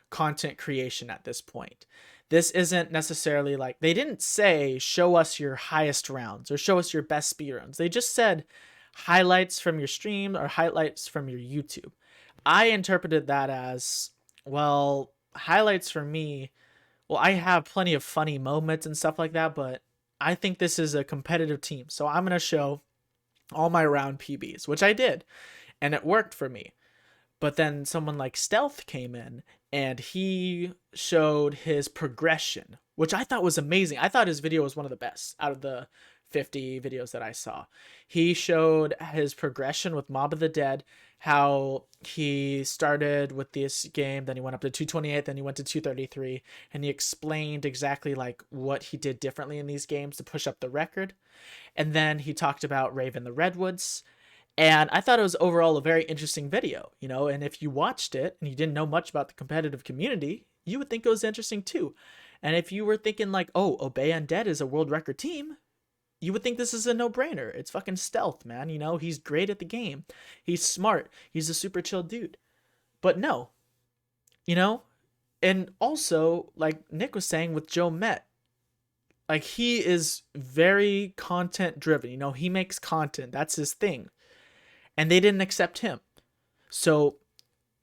content creation at this point. This isn't necessarily like, they didn't say show us your highest rounds or show us your best speed runs. They just said highlights from your stream or highlights from your YouTube. I interpreted that as, well, highlights for me, well, I have plenty of funny moments and stuff like that, but I think this is a competitive team. So I'm going to show all my round PBs, which I did, and it worked for me. But then someone like Stealth came in and he showed his progression, which I thought was amazing. I thought his video was one of the best out of the 50 videos that I saw. He showed his progression with Mob of the Dead, how he started with this game, then he went up to 228, then he went to 233, and he explained exactly like what he did differently in these games to push up the record. And then he talked about Raven the Redwoods, and I thought it was overall a very interesting video, and if you watched it and you didn't know much about the competitive community, you would think it was interesting too. And if you were thinking like, oh, Obey Undead is a world record team, you would think this is a no-brainer. It's fucking Stealth, man. He's great at the game. He's smart. He's a super chill dude. But no, and also, like Nick was saying with Joe Met, like he is very content driven. He makes content. That's his thing. And they didn't accept him. So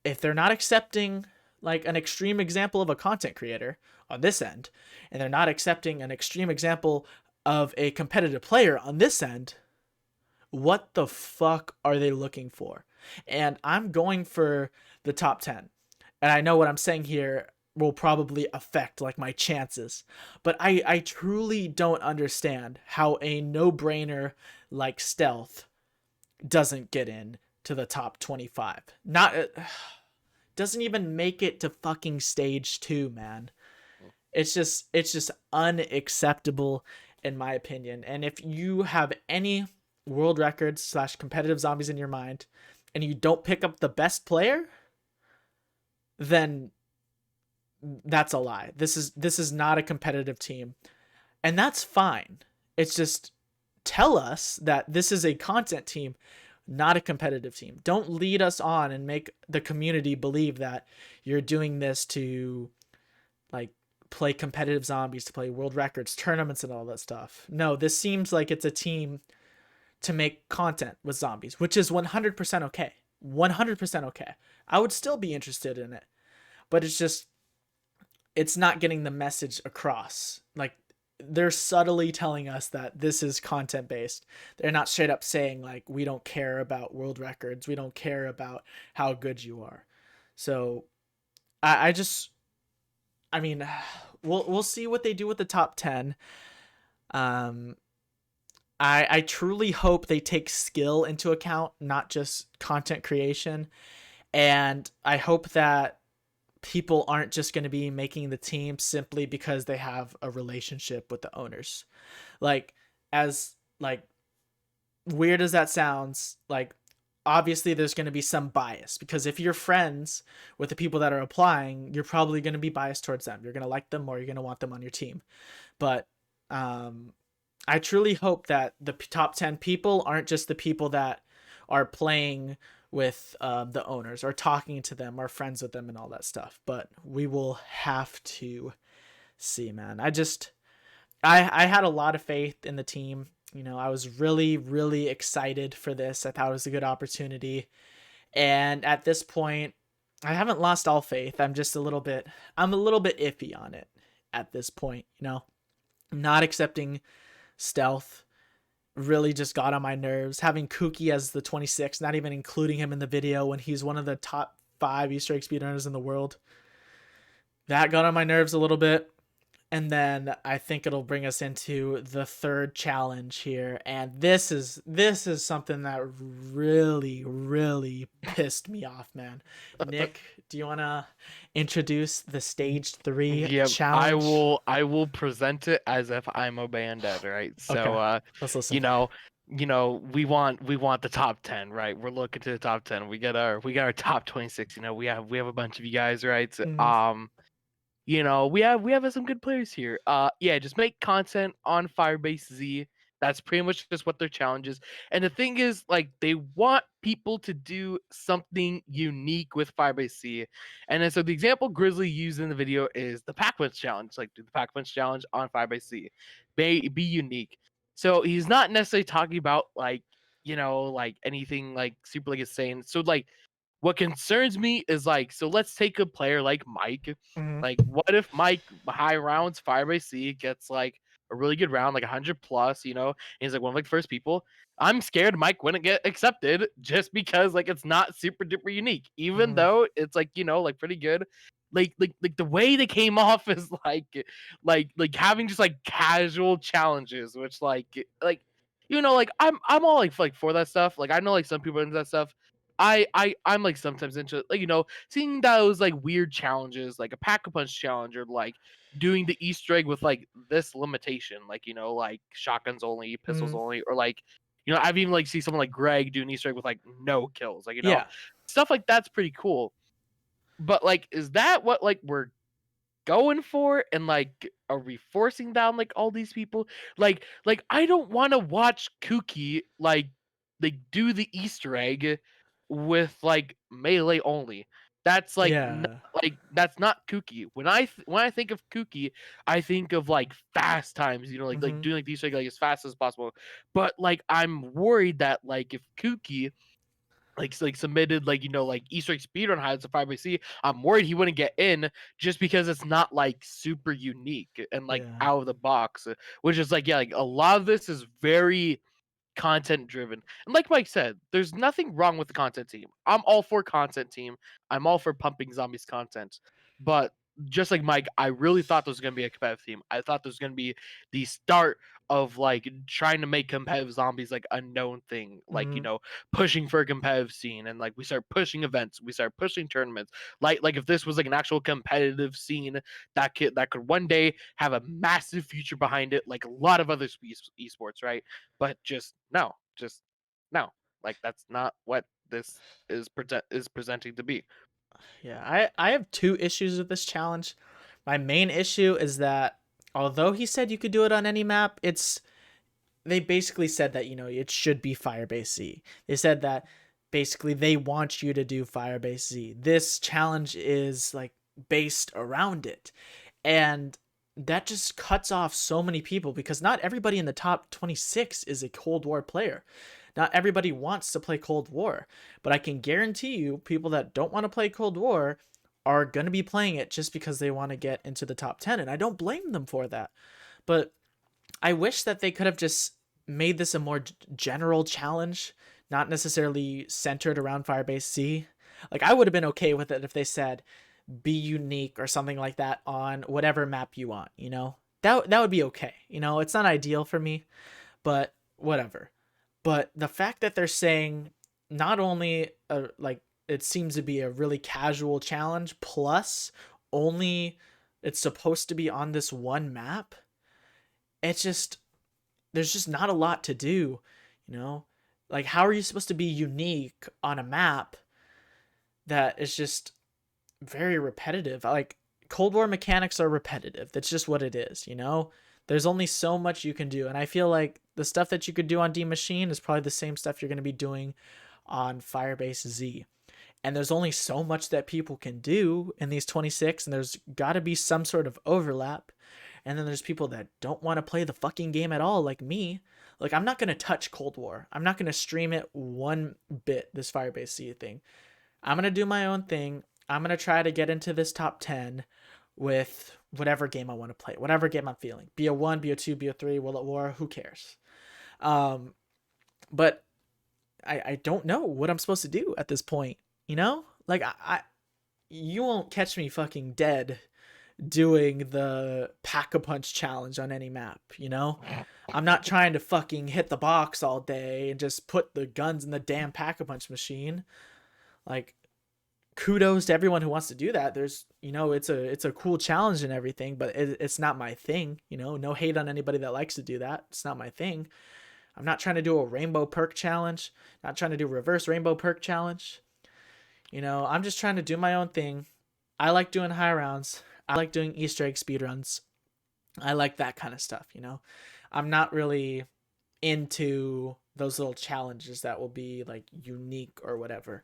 if they're not accepting like an extreme example of a content creator on this end, and they're not accepting an extreme example of a competitive player on this end, what the fuck are they looking for? And I'm going for the top 10. And I know what I'm saying here will probably affect like my chances, but I truly don't understand how a no-brainer like Stealth doesn't get in to the top 25. Not doesn't even make it to fucking stage 2, man. It's just unacceptable in my opinion. And if you have any world records / competitive zombies in your mind and you don't pick up the best player, then that's a lie. This is not a competitive team, and that's fine. It's just, tell us that this is a content team, not a competitive team. Don't lead us on and make the community believe that you're doing this to like play competitive zombies, to play world records, tournaments, and all that stuff. No, this seems like it's a team to make content with zombies, which is 100% okay. 100% okay. I would still be interested in it, but it's not getting the message across. Like, they're subtly telling us that this is content based. They're not straight up saying like, we don't care about world records. We don't care about how good you are. So I mean, we'll see what they do with the top 10. I truly hope they take skill into account, not just content creation. And I hope that people aren't just going to be making the team simply because they have a relationship with the owners. Like, as like weird as that sounds, like obviously there's going to be some bias, because if you're friends with the people that are applying, you're probably going to be biased towards them. You're going to like them, or you're going to want them on your team. But I truly hope that the top 10 people aren't just the people that are playing with the owners or talking to them or friends with them and all that stuff. But we will have to see, man. I had a lot of faith in the team. I was really, really excited for this. I thought it was a good opportunity. And at this point, I haven't lost all faith. I'm a little bit iffy on it at this point. I'm not accepting Stealth really just got on my nerves. Having Kooky as the 26, not even including him in the video when he's one of the top 5 Easter egg speedrunners in the world. That got on my nerves a little bit. And then I think it'll bring us into the third challenge here, and this is something that really pissed me off, man. Nick, do you want to introduce the stage 3 Yep, challenge? I will present it as if I'm a bandit, right? So Okay, let's you listen. know, we want the top 10, right? We're looking to the top 10. We got our top 26, we have a bunch of you guys, right? So, Mm, we have some good players here. Yeah, just make content on Firebase Z. That's pretty much just what their challenge is. And the thing is, like, they want people to do something unique with Firebase Z. And then so the example Grizzly used in the video is the Pack Punch challenge. Like, do the Pack Punch challenge on Firebase Z. Be unique. So he's not necessarily talking about like anything like super like insane. So like what concerns me is like, so let's take a player like Mike. mm, Like, what if Mike high rounds Firebase C gets like a really good round, like 100 plus, and he's like one of like the first people. I'm scared Mike wouldn't get accepted just because like it's not super duper unique, even mm, though it's like pretty good. Like the way they came off is like having just like casual challenges, which like like I'm all like for that stuff. Like I know like some people are into that stuff. I'm like sometimes into like seeing those like weird challenges like a pack a punch challenge or like doing the Easter egg with like this limitation like like shotguns only, pistols mm. only, or like I've even like see someone like Greg do an Easter egg with like no kills, like Yeah. stuff like that's pretty cool. But like, is that what like we're going for? And like, are we forcing down like all these people? Like I don't want to watch Kooky like do the Easter egg with like melee only. That's like not, Yeah. that's not Kooky. When I think of Kooky, I think of like fast times, like Mm-hmm. doing like the Easter egg like as fast as possible. But like I'm worried that like if Kooky like submitted like like Easter egg speedrun highlights of Firebase C, I'm worried he wouldn't get in just because it's not like super unique and like Yeah. out of the box, which is like yeah, like a lot of this is very content driven. And like Mike said, there's nothing wrong with the content team. I'm all for content team. I'm all for pumping zombies content. But just like Mike, I really thought there was going to be a competitive team. I thought there was going to be the start of like trying to make competitive zombies like a known thing, like Mm, pushing for a competitive scene, and like we start pushing events, we start pushing tournaments, like if this was like an actual competitive scene that could one day have a massive future behind it, like a lot of other esports, right? But just no, like that's not what this is presenting to be. yeah. I have 2 issues with this challenge. My main issue is that although he said you could do it on any map, they basically said that it should be Firebase Z. They said that basically they want you to do Firebase Z. This challenge is like based around it, and that just cuts off so many people because not everybody in the top 26 is a Cold War player. Not everybody wants to play Cold War, but I can guarantee you people that don't want to play Cold War are going to be playing it just because they want to get into the top 10, and I don't blame them for that. But I wish that they could have just made this a more general challenge, not necessarily centered around Firebase Z. Like I would have been okay with it if they said be unique or something like that on whatever map you want, That would be okay. It's not ideal for me, but whatever. But the fact that they're saying not only like it seems to be a really casual challenge plus only it's supposed to be on this one map, it's just there's just not a lot to do, you know? Like how are you supposed to be unique on a map that is just very repetitive? Like Cold War mechanics are repetitive. That's just what it is. There's only so much you can do, and I feel like the stuff that you could do on D Machine is probably the same stuff you're going to be doing on Firebase Z. And there's only so much that people can do in these 26, and there's got to be some sort of overlap. And then there's people that don't want to play the fucking game at all, like me. Like, I'm not going to touch Cold War. I'm not going to stream it one bit, this Firebase Z thing. I'm going to do my own thing. I'm going to try to get into this top 10 with whatever game I want to play, whatever game I'm feeling. BO1, BO2, BO3, World at War, who cares? Um, but I don't know what I'm supposed to do at this point. You know, like you won't catch me fucking dead doing the Pack-a-Punch challenge on any map, you know? I'm not trying to fucking hit the box all day and just put the guns in the damn Pack-a-Punch machine. Like, kudos to everyone who wants to do that. There's, you know, it's a cool challenge and everything, but it's not my thing, you know? No hate on anybody that likes to do that. It's not my thing. I'm not trying to do a rainbow perk challenge, not trying to do reverse rainbow perk challenge. You know, I'm just trying to do my own thing. I like doing high rounds. I like doing Easter egg speedruns. I like that kind of stuff, you know? I'm not really into those little challenges that will be like unique or whatever.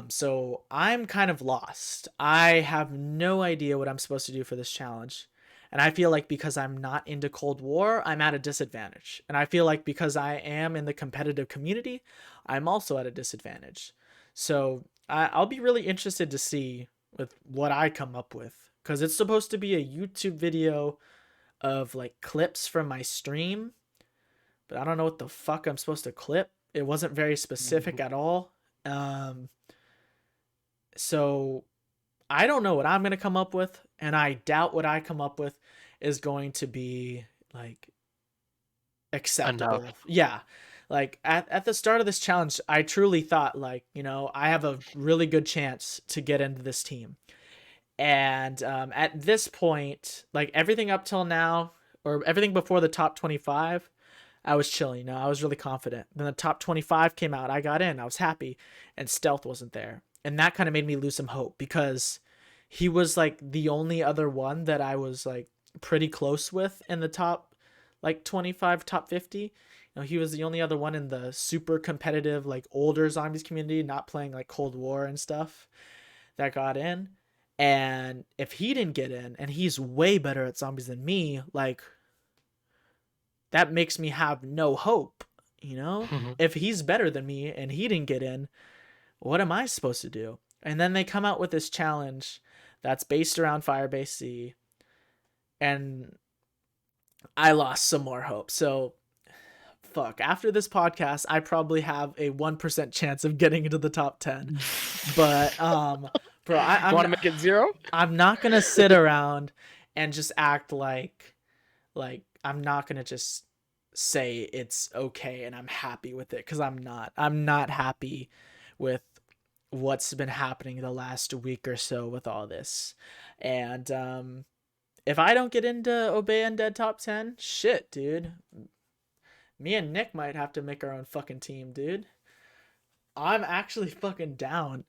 So I'm kind of lost. I have no idea what I'm supposed to do for this challenge. And I feel like because I'm not into Cold War, I'm at a disadvantage. And I feel like because I am in the competitive community, I'm also at a disadvantage. So I'll be really interested to see with what I come up with. Because it's supposed to be a YouTube video of like clips from my stream. But I don't know what the fuck I'm supposed to clip. It wasn't very specific at all. So I don't know what I'm going to come up with, and I doubt what I come up with is going to be like acceptable. Enough. Yeah. Like at the start of this challenge, I truly thought like, you know, I have a really good chance to get into this team. And at this point, like everything up till now, or everything before the top 25, I was chilling. You know, I was really confident. Then the top 25 came out. I got in. I was happy. And Stealth wasn't there. And that kind of made me lose some hope because he was like the only other one that I was like pretty close with in the top like 25, top 50. You know, he was the only other one in the super competitive, like older zombies community, not playing like Cold War and stuff, that got in. And if he didn't get in, and he's way better at zombies than me, like that makes me have no hope, you know? If he's better than me and he didn't get in, what am I supposed to do? And then they come out with this challenge that's based around Firebase Z, and I lost some more hope. So fuck, after this podcast, I probably have a 1% chance of getting into the top 10. But bro, I'm Want to make it 0? I'm not gonna sit around and just act like I'm not gonna just say it's okay and I'm happy with it, because I'm not. I'm not happy with what's been happening the last week or so with all this. And if I don't get into Obey Undead top 10, shit, dude. Me and Nick might have to make our own fucking team, dude. I'm actually fucking down.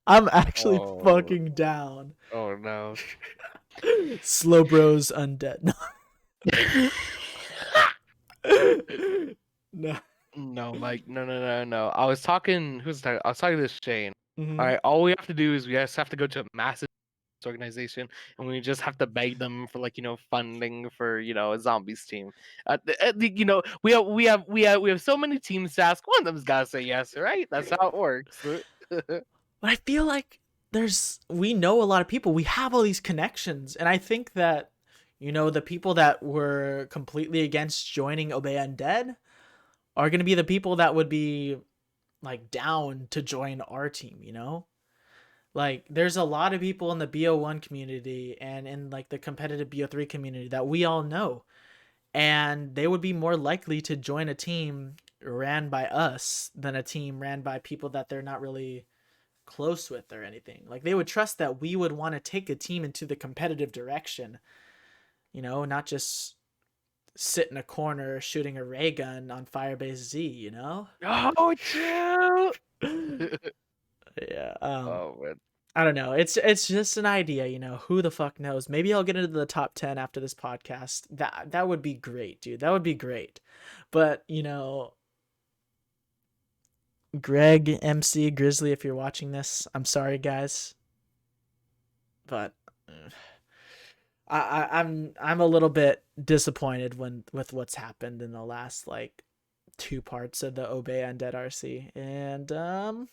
I'm actually fucking down. Oh no. SlowBroz Undead. No. No, Mike. No. I was talking. I was talking to Shane. Mhm. All right. All we have to do is we just have to go to a massive organization, and we just have to beg them for like funding for a zombies team. We have so many teams to ask. One of them's gotta say yes, right? That's how it works. But I feel like we know a lot of people. We have all these connections, and I think that the people that were completely against joining Obey Undead are going to be the people that would be like down to join our team, Like there's a lot of people in the BO1 community and in like the competitive BO3 community that we all know, and they would be more likely to join a team ran by us than a team ran by people that they're not really close with or anything. Like they would trust that we would want to take a team into the competitive direction, not just sit in a corner shooting a ray gun on Firebase Z, Oh, chill. Yeah. Oh man. I don't know. It's just an idea, Who the fuck knows? Maybe I'll get into the top 10 after this podcast. That would be great, dude. That would be great. But, Greg, MC, Grizzly, if you're watching this, I'm sorry, guys. But I'm a little bit disappointed with what's happened in the last like 2 parts of the Obey Undead RC, and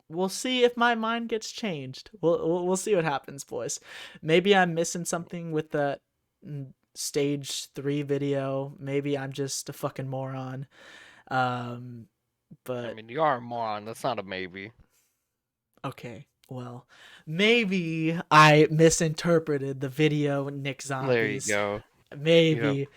we'll see if my mind gets changed. We'll see what happens, boys. Maybe I'm missing something with the stage 3 video. Maybe I'm just a fucking moron. Um, I but mean, you are a moron. That's not a maybe. okay. Well, maybe I misinterpreted the video Nick There you Zombies. go. Yep. Maybe.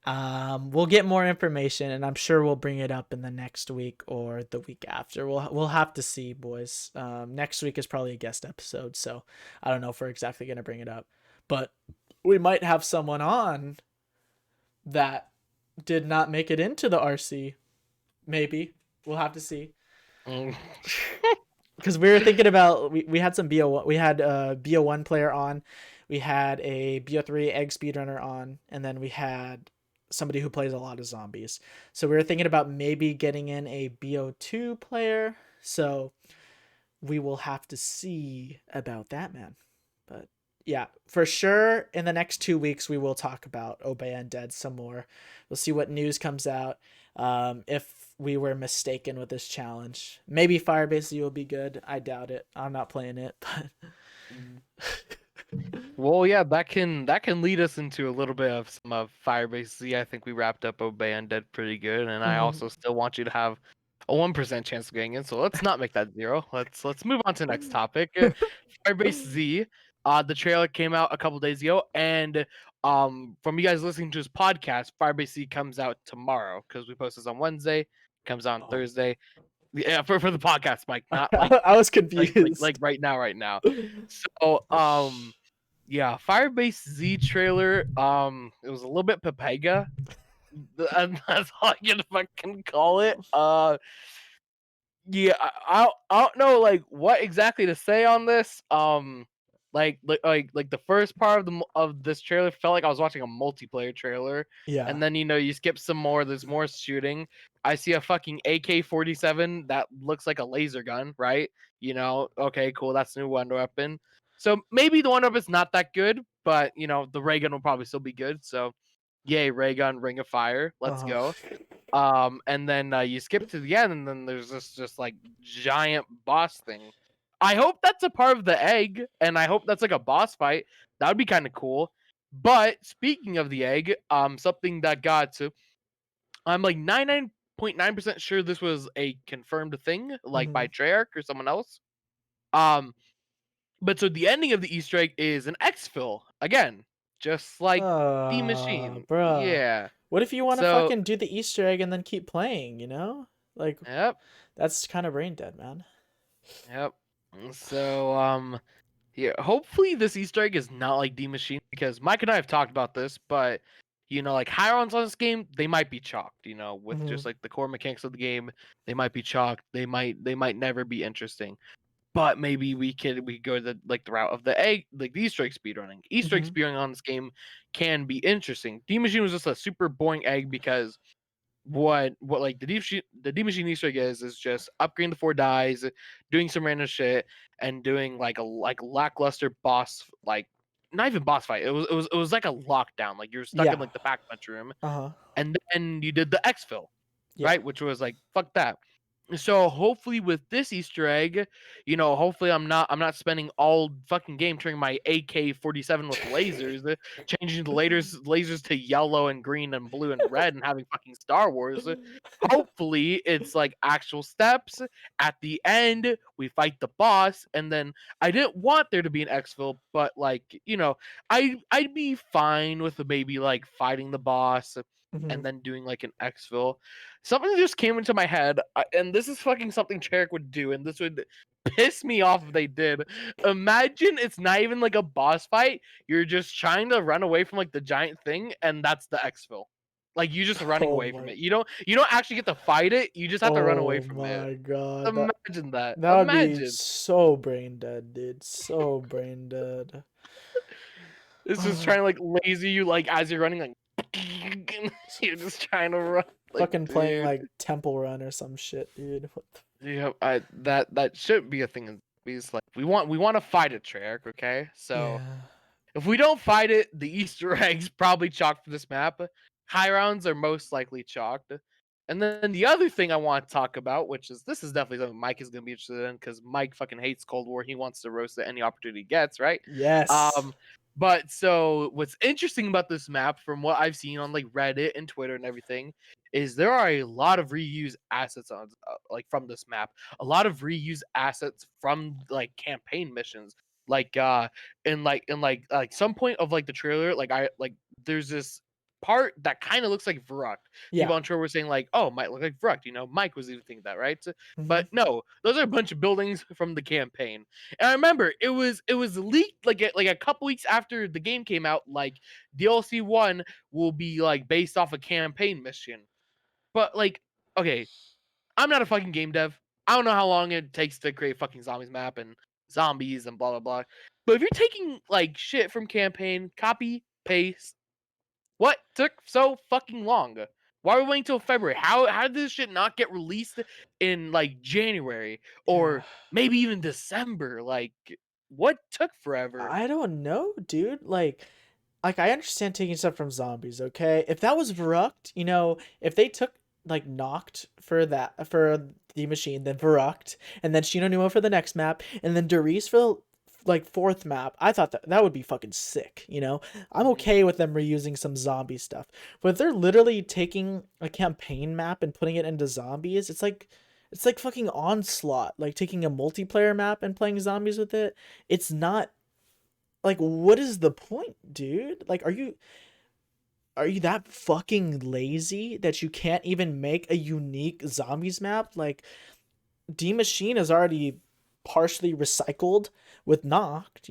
We'll get more information, and I'm sure we'll bring it up in the next week or the week after. We'll have to see, boys. Next week is probably a guest episode, so I don't know if we're exactly gonna bring it up, but we might have someone on that did not make it into the RC. Maybe we'll have to see. Mm. Because we were thinking about we had some BO1, we had a BO1 player on, we had a BO3 egg speedrunner on, and then we had somebody who plays a lot of zombies. So we were thinking about maybe getting in a BO2 player. So we will have to see about that, man. But yeah, for sure in the next 2 weeks we will talk about Obey Undead some more. We'll see what news comes out. If we were mistaken with this challenge, maybe Firebase Z will be good. I doubt it. I'm not playing it, but Well, yeah, that can lead us into a little bit of some of Firebase Z. I think we wrapped up Obey Undead pretty good, and I Mhm. also still want you to have a 1% chance of getting in. So let's not make that zero. Let's move on to the next topic. Firebase Z. The trailer came out a couple days ago, and from you guys listening to his podcast, Firebase Z comes out tomorrow because we post this on Wednesday, comes out on Oh. Thursday. Yeah, for the podcast, Mike, not I was like confused. right now, right now. So yeah, Firebase Z trailer. It was a little bit Pepega, and that's all I can fucking call it. Yeah, I don't know like what exactly to say on this. Like the first part of this trailer felt like I was watching a multiplayer trailer, Yeah. and then you skip some more. There's more shooting. I see a fucking AK-47 that looks like a laser gun, right? Okay, cool. That's a new wonder weapon. So maybe the wonder weapon's not that good, but the ray gun will probably still be good. So, yay, ray gun, ring of fire. Let's Uh-huh. go. And then you skip to the end, and then there's this just like giant boss thing. I hope that's a part of the egg, and I hope that's like a boss fight. That would be kind of cool. But speaking of the egg, something that got to, I'm like 99.9% sure this was a confirmed thing, like by Mhm. Treyarch or someone else. Um, but so the ending of the Easter egg is an exfil again, just like the machine. Bruh. Yeah. What if you want to So, fucking do the Easter egg and then keep playing, Like, yep. that's kind of brain dead, man. Yep. So, yeah, hopefully this Easter egg is not like D Machine because Mike and I have talked about this, but like Hirons on this game, they might be chalked, with Mhm. just like the core mechanics of the game, they might be chalked. They might never be interesting. But maybe we go the route of the egg, like the Easter egg speedrunning. Easter egg Mhm. speedrunning on this game can be interesting. D Machine was just a super boring egg because what like the D machine Easter egg is just upgrading the 4 dies, doing some random shit, and doing like a lackluster boss, like not even boss fight. It was like a lockdown. Like you're stuck in Yeah. like the pack punch room, Uh-huh. and then you did the exfil, Yeah. right? Which was like fuck that. So hopefully with this Easter egg, hopefully I'm not spending all fucking game turning my AK-47 with lasers, changing the lasers to yellow and green and blue and red and having fucking Star Wars. Hopefully it's like actual steps. At the end, we fight the boss, and then I didn't want there to be an exfil, but like, I'd be fine with maybe like fighting the boss and Mhm. then doing like an exfil. Something just came into my head, and this is fucking something Cherrick would do, and this would piss me off if they did. Imagine it's not even like a boss fight. You're just trying to run away from like the giant thing, and that's the exfil. Like you just running Oh away from my. it. You don't actually get to fight it. You just have to run away Oh from it. my god. Imagine that. That would be Imagine. so brain dead, dude. So brain dead. It's just trying to like laser you like as you're running like you're just trying to run like Fucking playing dude. like Temple Run or some shit, dude. What the... Yeah, that should be a thing in zombies. Like we want to fight it, Treyarch, okay? So Yeah. if we don't fight it, the Easter eggs probably chalked for this map. High rounds are most likely chalked. And then the other thing I want to talk about, which is this is definitely something Mike is gonna be interested in, because Mike fucking hates Cold War. He wants to roast it any opportunity he gets, right? Yes. But so what's interesting about this map, from what I've seen on like Reddit and Twitter and everything, is there are a lot of reused assets on like from this map. A lot of reused assets from like campaign missions. Like in some point of like the trailer, there's this part that kind of looks like Verruct. People Yeah. on Twitter were saying like, "Oh, might look like Verruct." You know, Mike was even thinking that, right? Hmm. But no, those are a bunch of buildings from the campaign. And I remember it was leaked like a couple weeks after the game came out. Like DLC one will be like based off a campaign mission. But like, okay, I'm not a fucking game dev. I don't know how long it takes to create fucking zombies map and zombies and blah blah blah. But if you're taking like shit from campaign, copy, paste, what took so fucking long? Why are we waiting till February? How did this shit not get released in like January Yeah. or maybe even December? Like, what took forever? I don't know, dude. Like I understand taking stuff from zombies, okay? If that was Verruct, if they took like Knocked for the machine, then Verruct, and then Shino Numa for the next map, and then Darius for the like fourth map, I thought that would be fucking sick. I'm Mhm. okay with them reusing some zombie stuff. But if they're literally taking a campaign map and putting it into zombies, it's like fucking Onslaught, like taking a multiplayer map and playing zombies with it. It's not like, what is the point, dude? Like, are you that fucking lazy that you can't even make a unique zombies map? Like, D Machine is already partially recycled with Knocked.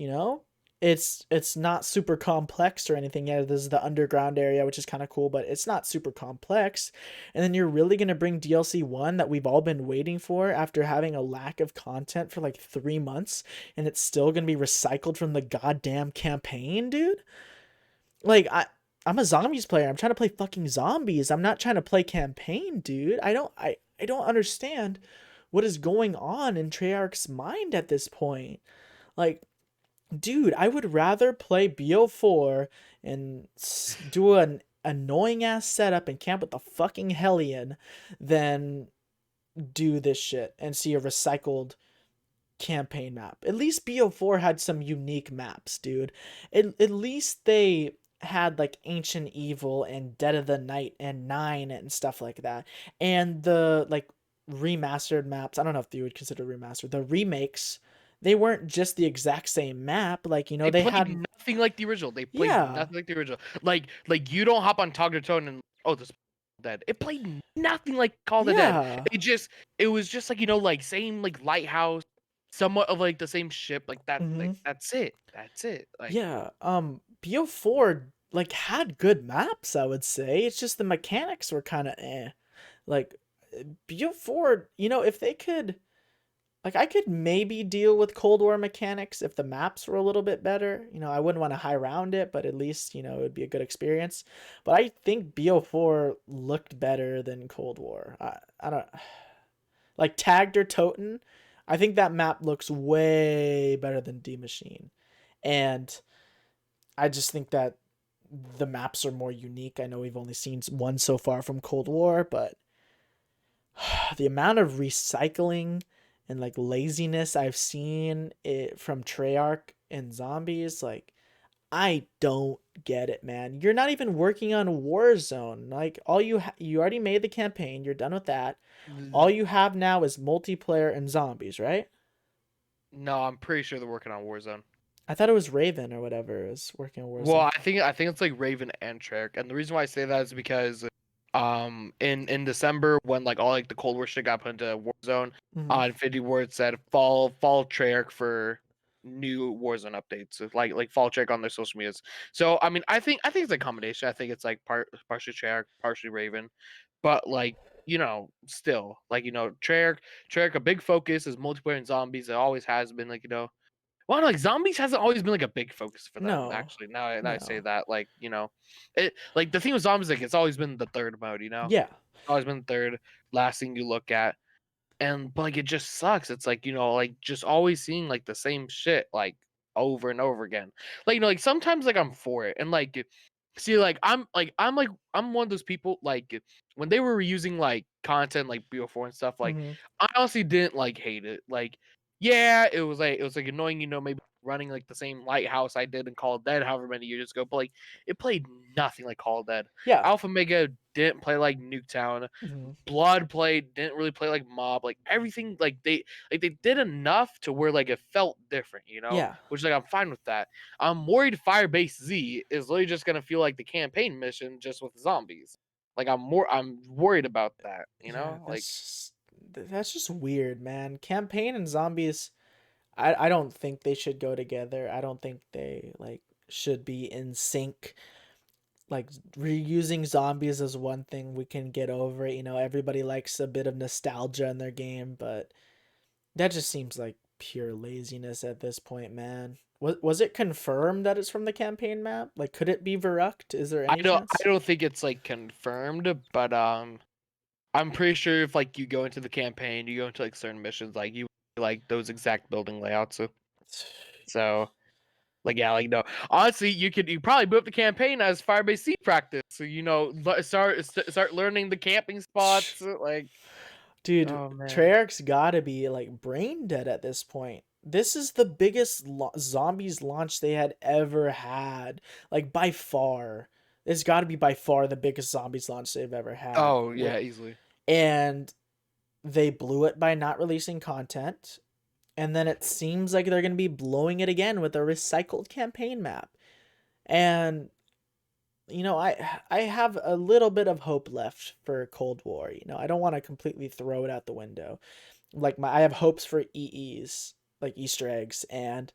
It's not super complex or anything. Yeah, this is the underground area, which is kind of cool, but it's not super complex. And then you're really gonna bring DLC one that we've all been waiting for after having a lack of content for like 3 months, and it's still gonna be recycled from the goddamn campaign, dude. Like I'm a zombies player. I'm trying to play fucking zombies. I'm not trying to play campaign, dude. I don't understand what is going on in Treyarch's mind at this point. Like, dude, I would rather play BO4 and do an annoying ass setup and camp with the fucking Hellion than do this shit and see a recycled campaign map. At least BO4 had some unique maps, dude. At least they had like Ancient Evil and Dead of the Night and Nine and stuff like that. And the like remastered maps, I don't know if you would consider remastered. The remakes, they weren't just the exact same map. Like, They they played had nothing like the original. They played yeah. nothing like the original. Like you don't hop on Tog to Tone and oh, this dead. It played nothing like Call of the Dead. Yeah. It was just like like same like lighthouse, somewhat of like the same ship. Like that. Mhm. Like that's it. That's it. Like Yeah, BO4 like had good maps, I would say. It's just the mechanics were kind of eh. Like BO4, if they could like I could maybe deal with Cold War mechanics if the maps were a little bit better. I wouldn't want to high round it, but at least, it would be a good experience. But I think BO4 looked better than Cold War. I don't like Tagged or Toten. I think that map looks way better than D Machine. And I just think that the maps are more unique. I know we've only seen one so far from Cold War, but the amount of recycling and like laziness I've seen it from Treyarch and zombies, like I don't get it, man. You're not even working on Warzone. Like all you already made the campaign, you're done with that. All you have now is multiplayer and zombies, right? no, I'm pretty sure they're working on Warzone. I thought it was Raven or whatever is working on Well, Warzone. I think it's like Raven and Treyarch, and the reason why I say that is because in December when like all like the Cold War shit got put into Warzone, Hmm. Infinity Ward said follow Treyarch for new Warzone updates, so, like follow Treyarch on their social medias. So I mean, I think it's a combination. I think it's like partially Treyarch, partially Raven, but like still like Treyarch a big focus is multiplayer and zombies. It always has been well, like zombies hasn't always been like a big focus for them. No, Actually, now I say no. that, it like the thing with zombies, like it's always been the third mode. Yeah. Always been the third last thing you look at, and but like it just sucks. It's like like just always seeing like the same shit like over and over again. Like like sometimes like I'm for it, and like see I'm one of those people like when they were reusing like content like BO4 and stuff. Like Hmm. I honestly didn't like hate it. Like yeah, it was like annoying. Maybe running like the same lighthouse I did in Call of Dead however many years ago, but like it played nothing like Call of Dead. Yeah. Alpha Mega didn't play like Nuketown. Mhm. Blood played didn't really play like Mob. Like everything, like they did enough to where like it felt different, Yeah. which like I'm fine with that. I'm worried Firebase Z is literally just gonna feel like the campaign mission just with zombies. Like I'm worried about that, Yeah, like that's just weird, man. Campaign and zombies, I don't think they should go together. I don't think they like should be in sync. Like reusing zombies is one thing we can get over it. Everybody likes a bit of nostalgia in their game, but that just seems like pure laziness at this point, man. Was it confirmed that it's from the campaign map? Like, could it be Verruct? Is there I any don't I chance? don't think it's like confirmed, but I'm pretty sure if like you go into the campaign, you go into like certain missions, like you like those exact building layouts. So like yeah, like no. Honestly, you probably boot up the campaign as Firebase C practice. So start learning the camping spots. Like Dude, oh man. Treyarch's gotta be like brain dead at this point. This is the biggest zombies launch they had ever had, like by far. It's got to be by far the biggest zombies launch they've ever had. Oh yeah, easily. And they blew it by not releasing content, and then it seems like they're going to be blowing it again with a recycled campaign map. And I have a little bit of hope left for Cold War. I don't want to completely throw it out the window. Like I have hopes for EEs, like Easter eggs, and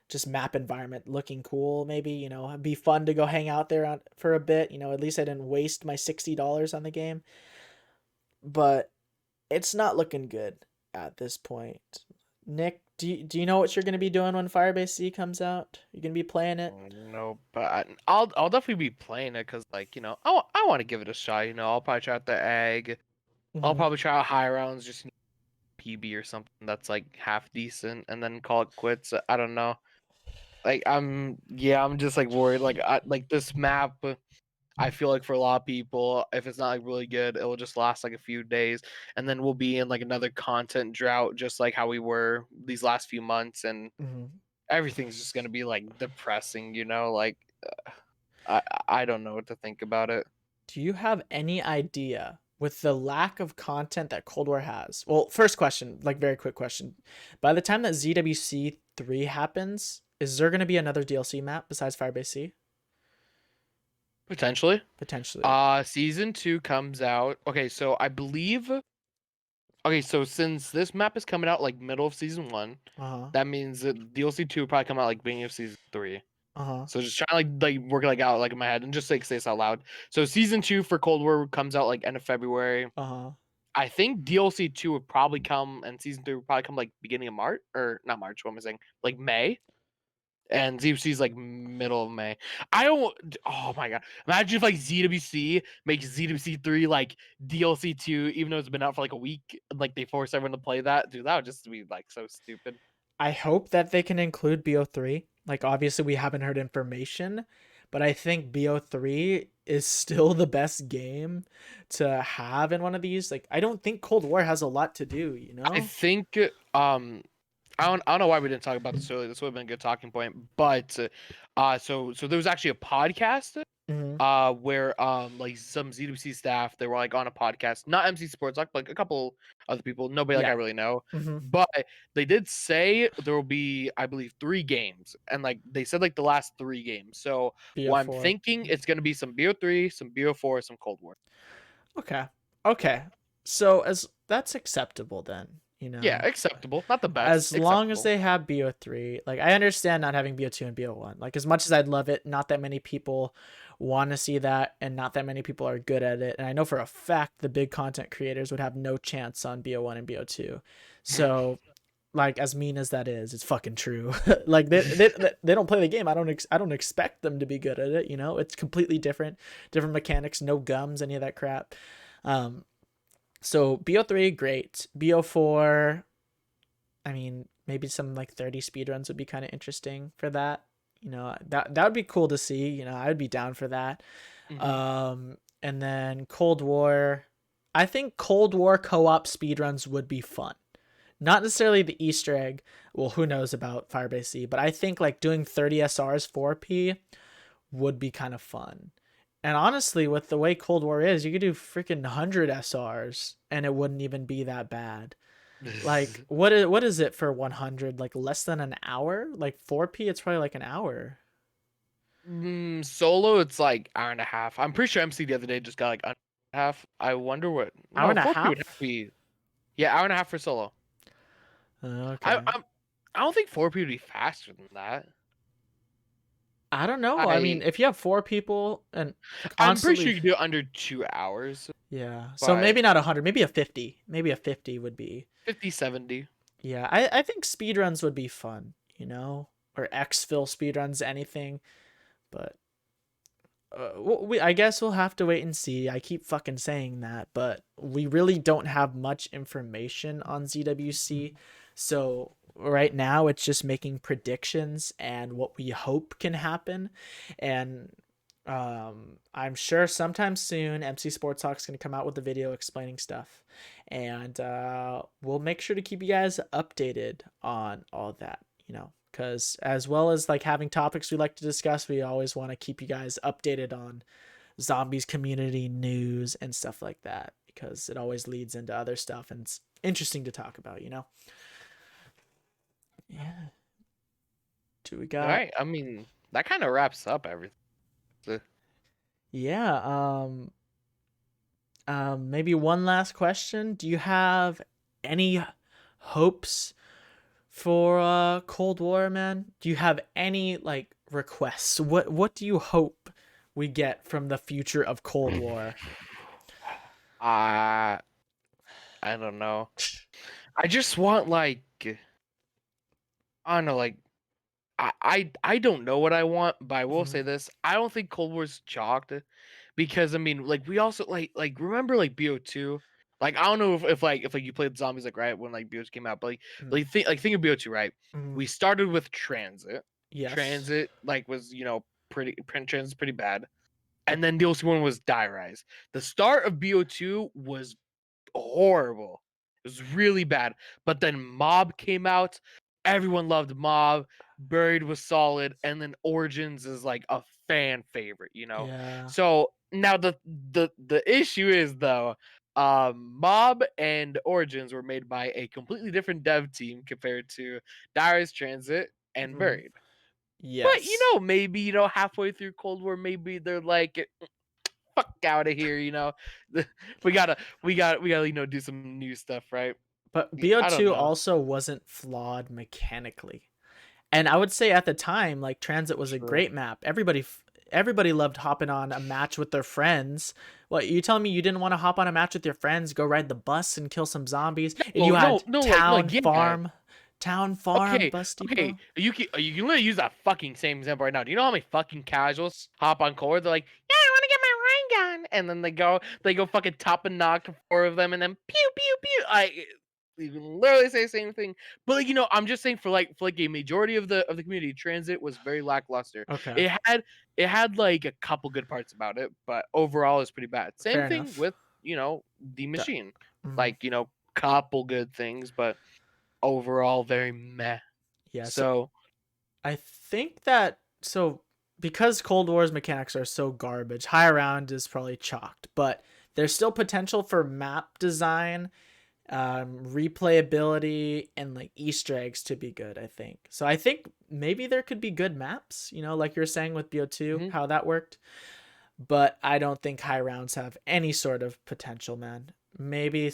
just map environment looking cool. Maybe it'd be fun to go hang out there for a bit. At least I didn't waste my $60 on the game. But it's not looking good at this point. Nick, do you know what you're gonna be doing when Firebase Z comes out? You gonna be playing it? No, but I'll definitely be playing it because like I want to give it a shot. I'll probably try out the egg. I'll Mm-hmm. probably try out high rounds, just PB or something that's like half decent, and then call it quits. I don't know. Like I'm just like worried. Like this map. I feel like for a lot of people, if it's not like really good, it will just last like a few days, and then we'll be in like another content drought, just like how we were these last few months, and Mm-hmm. everything's just gonna be like depressing. Like I don't know what to think about it. Do you have any idea with the lack of content that Cold War has? Well, first question, like very quick question. By the time that ZWC 3 happens, is there gonna be another DLC map besides Firebase C? Potentially. Potentially. Season 2 comes out. Okay, so I believe. Okay, so since this map is coming out like middle of season 1, Uh-huh. that means that DLC 2 will probably come out like beginning of season 3. Uh-huh. So just trying to like work it like out like in my head and just like say this out loud. So season 2 for Cold War comes out like end of February. Uh-huh. I think DLC 2 would probably come and season 3 would probably come like beginning of March or not March. What am I saying? Like May. And ZWC is like middle of May. I don't. Oh my god! Imagine if like ZWC makes ZWC 3 like DLC 2, even though it's been out for like a week. Like they force everyone to play that. Dude, that would just be like so stupid. I hope that they can include BO3. Like obviously we haven't heard information, but I think BO3 is still the best game to have in one of these. Like I don't think Cold War has a lot to do, you I know? think I don't know why we didn't talk about this earlier. This would have been a good talking point. But so there was actually a podcast Mm-hmm. where like some ZWC staff, they were like on a podcast, not MC Sports Talk, but like a couple other people, nobody like I Yeah. really know, Mm-hmm. but they did say there will be, I believe, 3 games, and like they said like the last 3 games. So what I'm BO4. thinking, it's gonna be some BO3, some BO4, some Cold War. Okay. Okay. So as that's acceptable then. Yeah, acceptable, not the best, As long as acceptable. they have BO3, like I understand not having BO2 and BO1. Like as much as I'd love it, not that many people want to see that and not that many people are good at it. And I know for a fact the big content creators would have no chance on BO1 and BO2. So like as mean as that is, it's fucking true. Like they don't play the game. I don't expect them to be good at it, It's completely different mechanics, no gums, any of that crap. So BO3 great. BO4, I mean, maybe some like 30 speedruns would be kind of interesting for that. That would be cool to see. I would be down for that. Mhm. And then Cold War. I think Cold War co-op speedruns would be fun. not necessarily the Easter egg. Well, who knows about Firebase Z, but I think like doing 30 SRs 4P would be kind of fun. And honestly, with the way Cold War is, you could do freaking 100 SRs and it wouldn't even be that bad. Like what is it for 100? Like less than an hour? Like 4P it's probably like an hour. Solo, it's like hour and a half. I'm pretty sure MC the other day just got like under half. I wonder what. Hour No, and a 4P would have to half? be. Yeah, hour and a half for solo. I Okay. I'm, I don't think 4P would be faster than that. I don't know. I mean, I if you have four people and I'm pretty sure constantly, you can do it under 2 hours, yeah. So but maybe not 100, maybe a 50. Maybe a 50 would be. 50, 70. Yeah, I think speedruns would be fun, you know? Or exfil speedruns, anything. But I guess we'll have to wait and see. I keep fucking saying that, but we really don't have much information on ZWC. So right now it's just making predictions and what we hope can happen. And I'm sure sometime soon MC Sports Talk's gonna come out with a video explaining stuff, and we'll make sure to keep you guys updated on all that. Because as well as like having topics we like to discuss, we always want to keep you guys updated on zombies community news and stuff like that, because it always leads into other stuff and it's interesting to talk about. Yeah. Do we All got? right. I mean, that kind of wraps up everything. Yeah. Maybe one last question. Do you have any hopes for Cold War, man? Do you have any like requests? What do you hope we get from the future of Cold War? Uh, I don't know. I just want like I don't know, like I don't know what I want, but I will Mhm. say this: I don't think Cold War's chalked because I mean, like we also like remember like BO2. Like I don't know if you played zombies like right when like BO2 came out, but Mhm. think of BO2 right. Mhm. We started with Transit. Yes. Transit like was pretty Transit's pretty bad, and then the OC one was Die Rise. The start of BO2 was horrible. It was really bad. But then Mob came out. Everyone loved Mob. Buried was solid, and then Origins is like a fan favorite. Yeah. So now the issue is though, Mob and Origins were made by a completely different dev team compared to Dire Transit and Mhm. Buried. But Yes. maybe halfway through Cold War, maybe they're like, fuck out of here. we gotta do some new stuff, right? But I don't BO2 know. also wasn't flawed mechanically. And I would say at the time, like Transit was a True. great map. Everybody loved hopping on a match with their friends. What, you telling me you didn't want to hop on a match with your friends, go ride the bus and kill some zombies, and No, you no, had no, like yeah. town farm, Okay, busty okay. bro? You can literally use that fucking same example right now. Do you know how many fucking casuals hop on core? They're like, yeah, I want to get my rain gun, and then they go fucking top and knock four of them, and then pew pew pew. You can literally say the same thing. But I'm just saying for a majority of the community, Transit was very lackluster. Okay, It had like a couple good parts about it, but overall it's pretty bad. Same fair thing enough. with the machine, Mhm. like couple good things, but overall very meh. Yeah, so So I think that because Cold War's mechanics are so garbage, high round is probably chalked, but there's still potential for map design, replayability, and like Easter eggs to be good, I think. So I think maybe there could be good maps, like you're saying with BO2, mhm. how that worked. But I don't think high rounds have any sort of potential, man. Maybe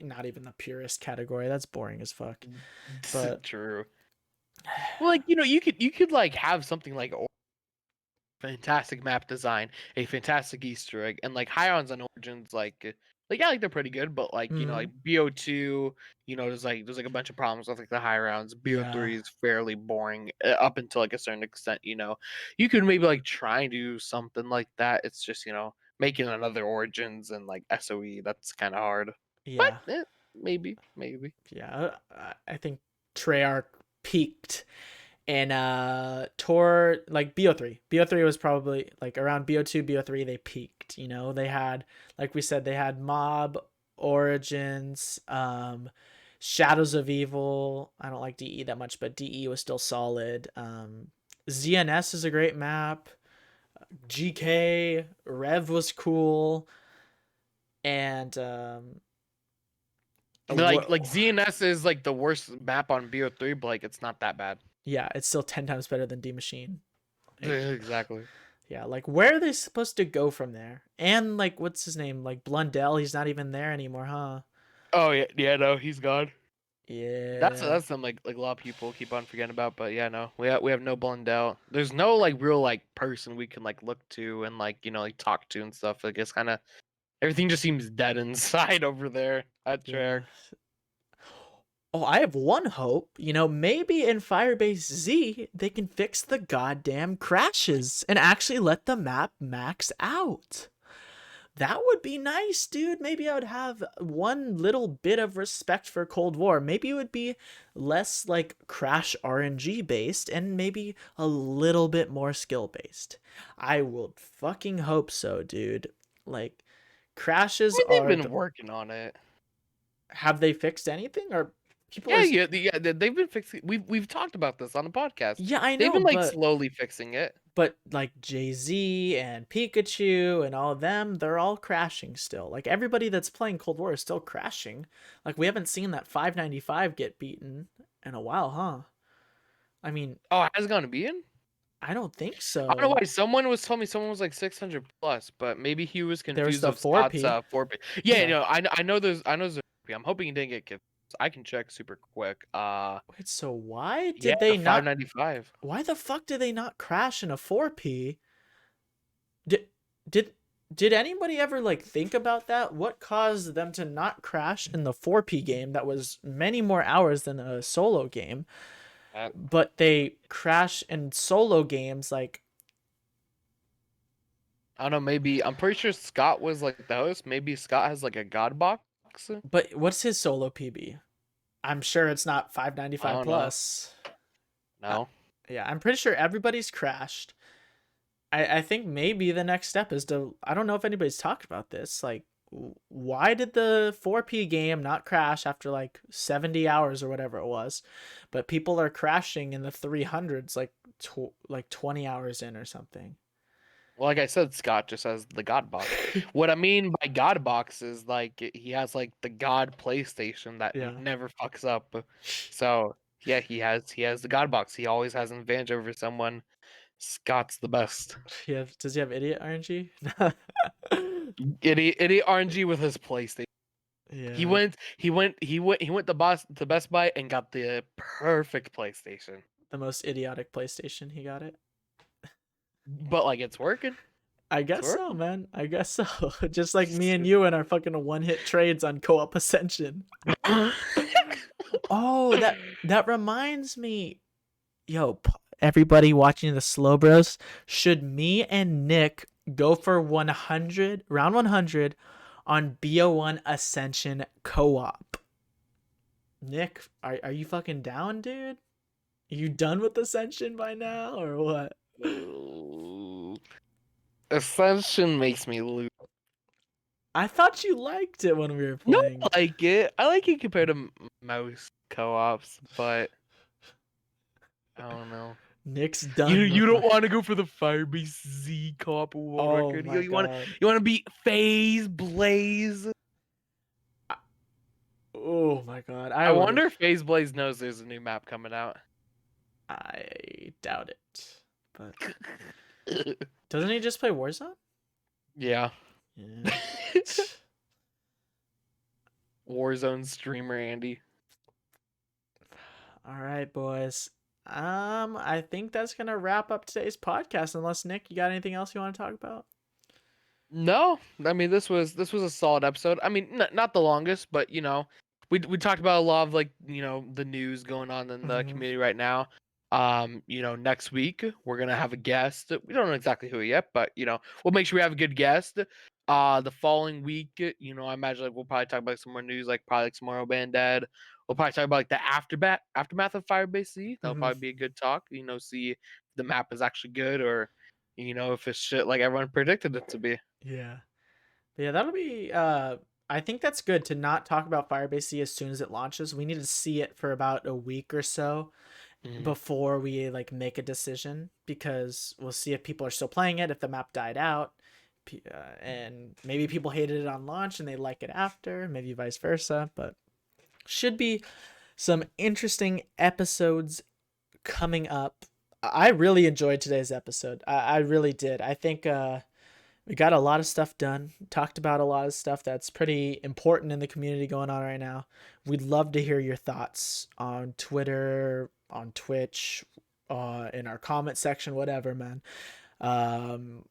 not even the purest category. That's boring as fuck. But True. Well, like you could like have something like fantastic map design, a fantastic Easter egg, and like Hions and Origins, like yeah, like they're pretty good, but like mm, like BO2, there's like a bunch of problems with like the high rounds. yeah. BO3 is fairly boring up until like a certain extent. You could maybe like try and do something like that. It's just making another Origins and like SOE that's kind of hard, but Yeah. maybe. Yeah, I think Treyarch peaked in Tor, like BO3. BO3 was probably like around BO2, BO3 they peaked, They had, like we said, they had Mob, Origins, Shadows of Evil. I don't like DE that much, but DE was still solid. ZNS is a great map. GK Rev was cool, and Like ZNS is like the worst map on BO3, but like it's not that bad. yeah, it's still 10 times better than D Machine. Like, Exactly. yeah, like where are they supposed to go from there? And like, what's his name? Like Blundell, he's not even there anymore, huh? Oh yeah, no, he's gone. Yeah, That's something like a lot of people keep on forgetting about. But yeah, no, we have no Blundell. There's no like real like person we can like look to and like like talk to and stuff. Like it's kind of everything just seems dead inside over there at yeah. Treyarch. Oh, I have one hope. Maybe in Firebase Z they can fix the goddamn crashes and actually let the map max out. That would be nice, dude. Maybe I would have one little bit of respect for Cold War. Maybe it would be less like crash RNG based and maybe a little bit more skill based. I will fucking hope so, dude. Like crashes I mean, are they've been working on it. have they fixed anything or people Yeah, are yeah, they've been fixing. We've talked about this on the podcast. Yeah, I They've know, been like but slowly fixing it. like Jay-Z and Pikachu and all of them, they're all crashing still. Like everybody that's playing Cold War is still crashing. Like we haven't seen that 595 get beaten in a while, huh? I mean, Oh, it has gone to be in. I don't think I don't know so. why someone was telling me someone was like 600 plus, but maybe he was There's confused the of Scott's 4P. 4P. Yeah, Yeah. I know there's a 4P. I'm hoping he didn't get kicked. I can check super quick. Wait, so why Yeah, did they not 595. why the fuck did they not crash in a 4P? Did did did anybody ever like think about that? What caused them to not crash in the 4P game that was many more hours than a solo game? Uh, But they crash in solo games like I don't know. Maybe I'm pretty sure Scott was like the host. Maybe Scott has like a god box. but what's his solo PB? I'm sure it's not I 595 don't know. plus. Uh, No. yeah, I'm pretty sure everybody's crashed. I think maybe the next step is to I don't know if anybody's talked about this. Like why did the 4P game not crash after like 70 hours or whatever it was? But people are crashing in the 300s like 20 hours in or something. Well, like I said, Scott just has the God box. What I mean by God box is like he has like the God PlayStation that Yeah. never fucks up. So yeah, he has the God box. He always has an advantage over someone. Scott's the best. Does he have idiot RNG? Idiot RNG with his PlayStation. He Yeah. went to Best Buy and got the perfect PlayStation. The most idiotic PlayStation, he got it. But like it's working. I It's guess so, working. man. I guess so. Just like me and you and our fucking one-hit trades on Co-op Ascension. Oh, that reminds me. Yo, everybody watching the SlowBroz, should me and Nick go for 100 round 100 on BO1 Ascension co-op? Nick, are you fucking down, dude? Are you done with Ascension by now or what? Ascension makes me lose. I thought you liked it when we were No, playing. I like it. I like it compared to most co-ops, but I don't know. Nick's You done you with don't my... want to go for the Firebase Z co-op world Oh record. my You want god. to beat FaZe Blaze. Oh my god. I wonder if FaZe Blaze knows there's a new map coming out. I doubt it. But doesn't he just play Warzone? Yeah. Yeah. Warzone streamer Andy. All right, boys. I think that's gonna wrap up today's podcast. Unless Nick, you got anything else you want to talk about? No, I mean this was a solid episode. I mean, not the longest, but we talked about a lot of like the news going on in the Mm-hmm. community right now. Next week we're gonna have a guest. We don't know exactly who yet, but we'll make sure we have a good guest. The following week, I imagine like we'll probably talk about some more news, like probably like some more Undead. We'll probably talk about like the aftermath of Firebase Z. That'll Mm-hmm. probably be a good talk. See if the map is actually good or if it's shit like everyone predicted it to be. Yeah. But yeah, that'll be I think that's good to not talk about Firebase Z as soon as it launches. We need to see it for about a week or so Mhm. before we like make a decision, because we'll see if people are still playing it, if the map died out, and maybe people hated it on launch and they like it after, maybe vice versa. But should be some interesting episodes coming up. I really enjoyed today's episode. I really did. I think we got a lot of stuff done, talked about a lot of stuff that's pretty important in the community going on right now. We'd love to hear your thoughts on Twitter, on Twitch, in our comment section, whatever, man. Um,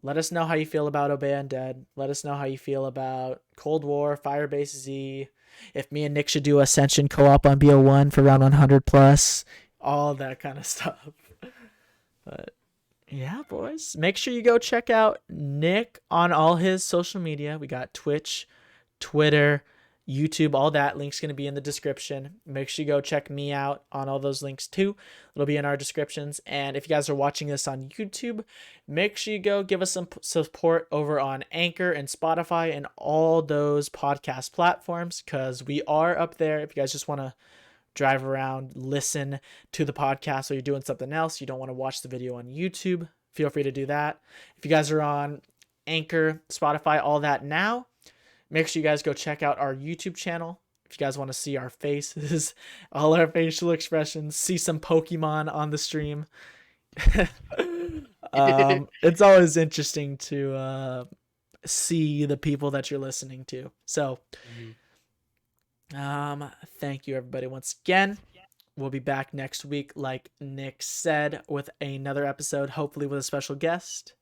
let us know how you feel about Obey Undead. Let us know how you feel about Cold War, Firebase Z. If me and Nick should do Ascension co-op on BO1 for round 100 plus, all that kind of stuff. But yeah, boys. Make sure you go check out Nick on all his social media. We got Twitch, Twitter, YouTube, all that. Link's going to be in the description. Make sure you go check me out on all those links too. It'll be in our descriptions. And if you guys are watching this on YouTube, make sure you go give us some support over on Anchor and Spotify and all those podcast platforms, because we are up there. If you guys just want to drive around, listen to the podcast, or you're doing something else, you don't want to watch the video on YouTube, feel free to do that. If you guys are on Anchor, Spotify, all that now, make sure you guys go check out our YouTube channel. If you guys want to see our faces, all our facial expressions, see some Pokemon on the stream. It's always interesting to see the people that you're listening to. So thank you everybody once again. We'll be back next week, like Nick said, with another episode, hopefully with a special guest.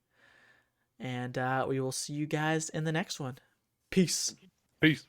And we will see you guys in the next one. Peace. Peace.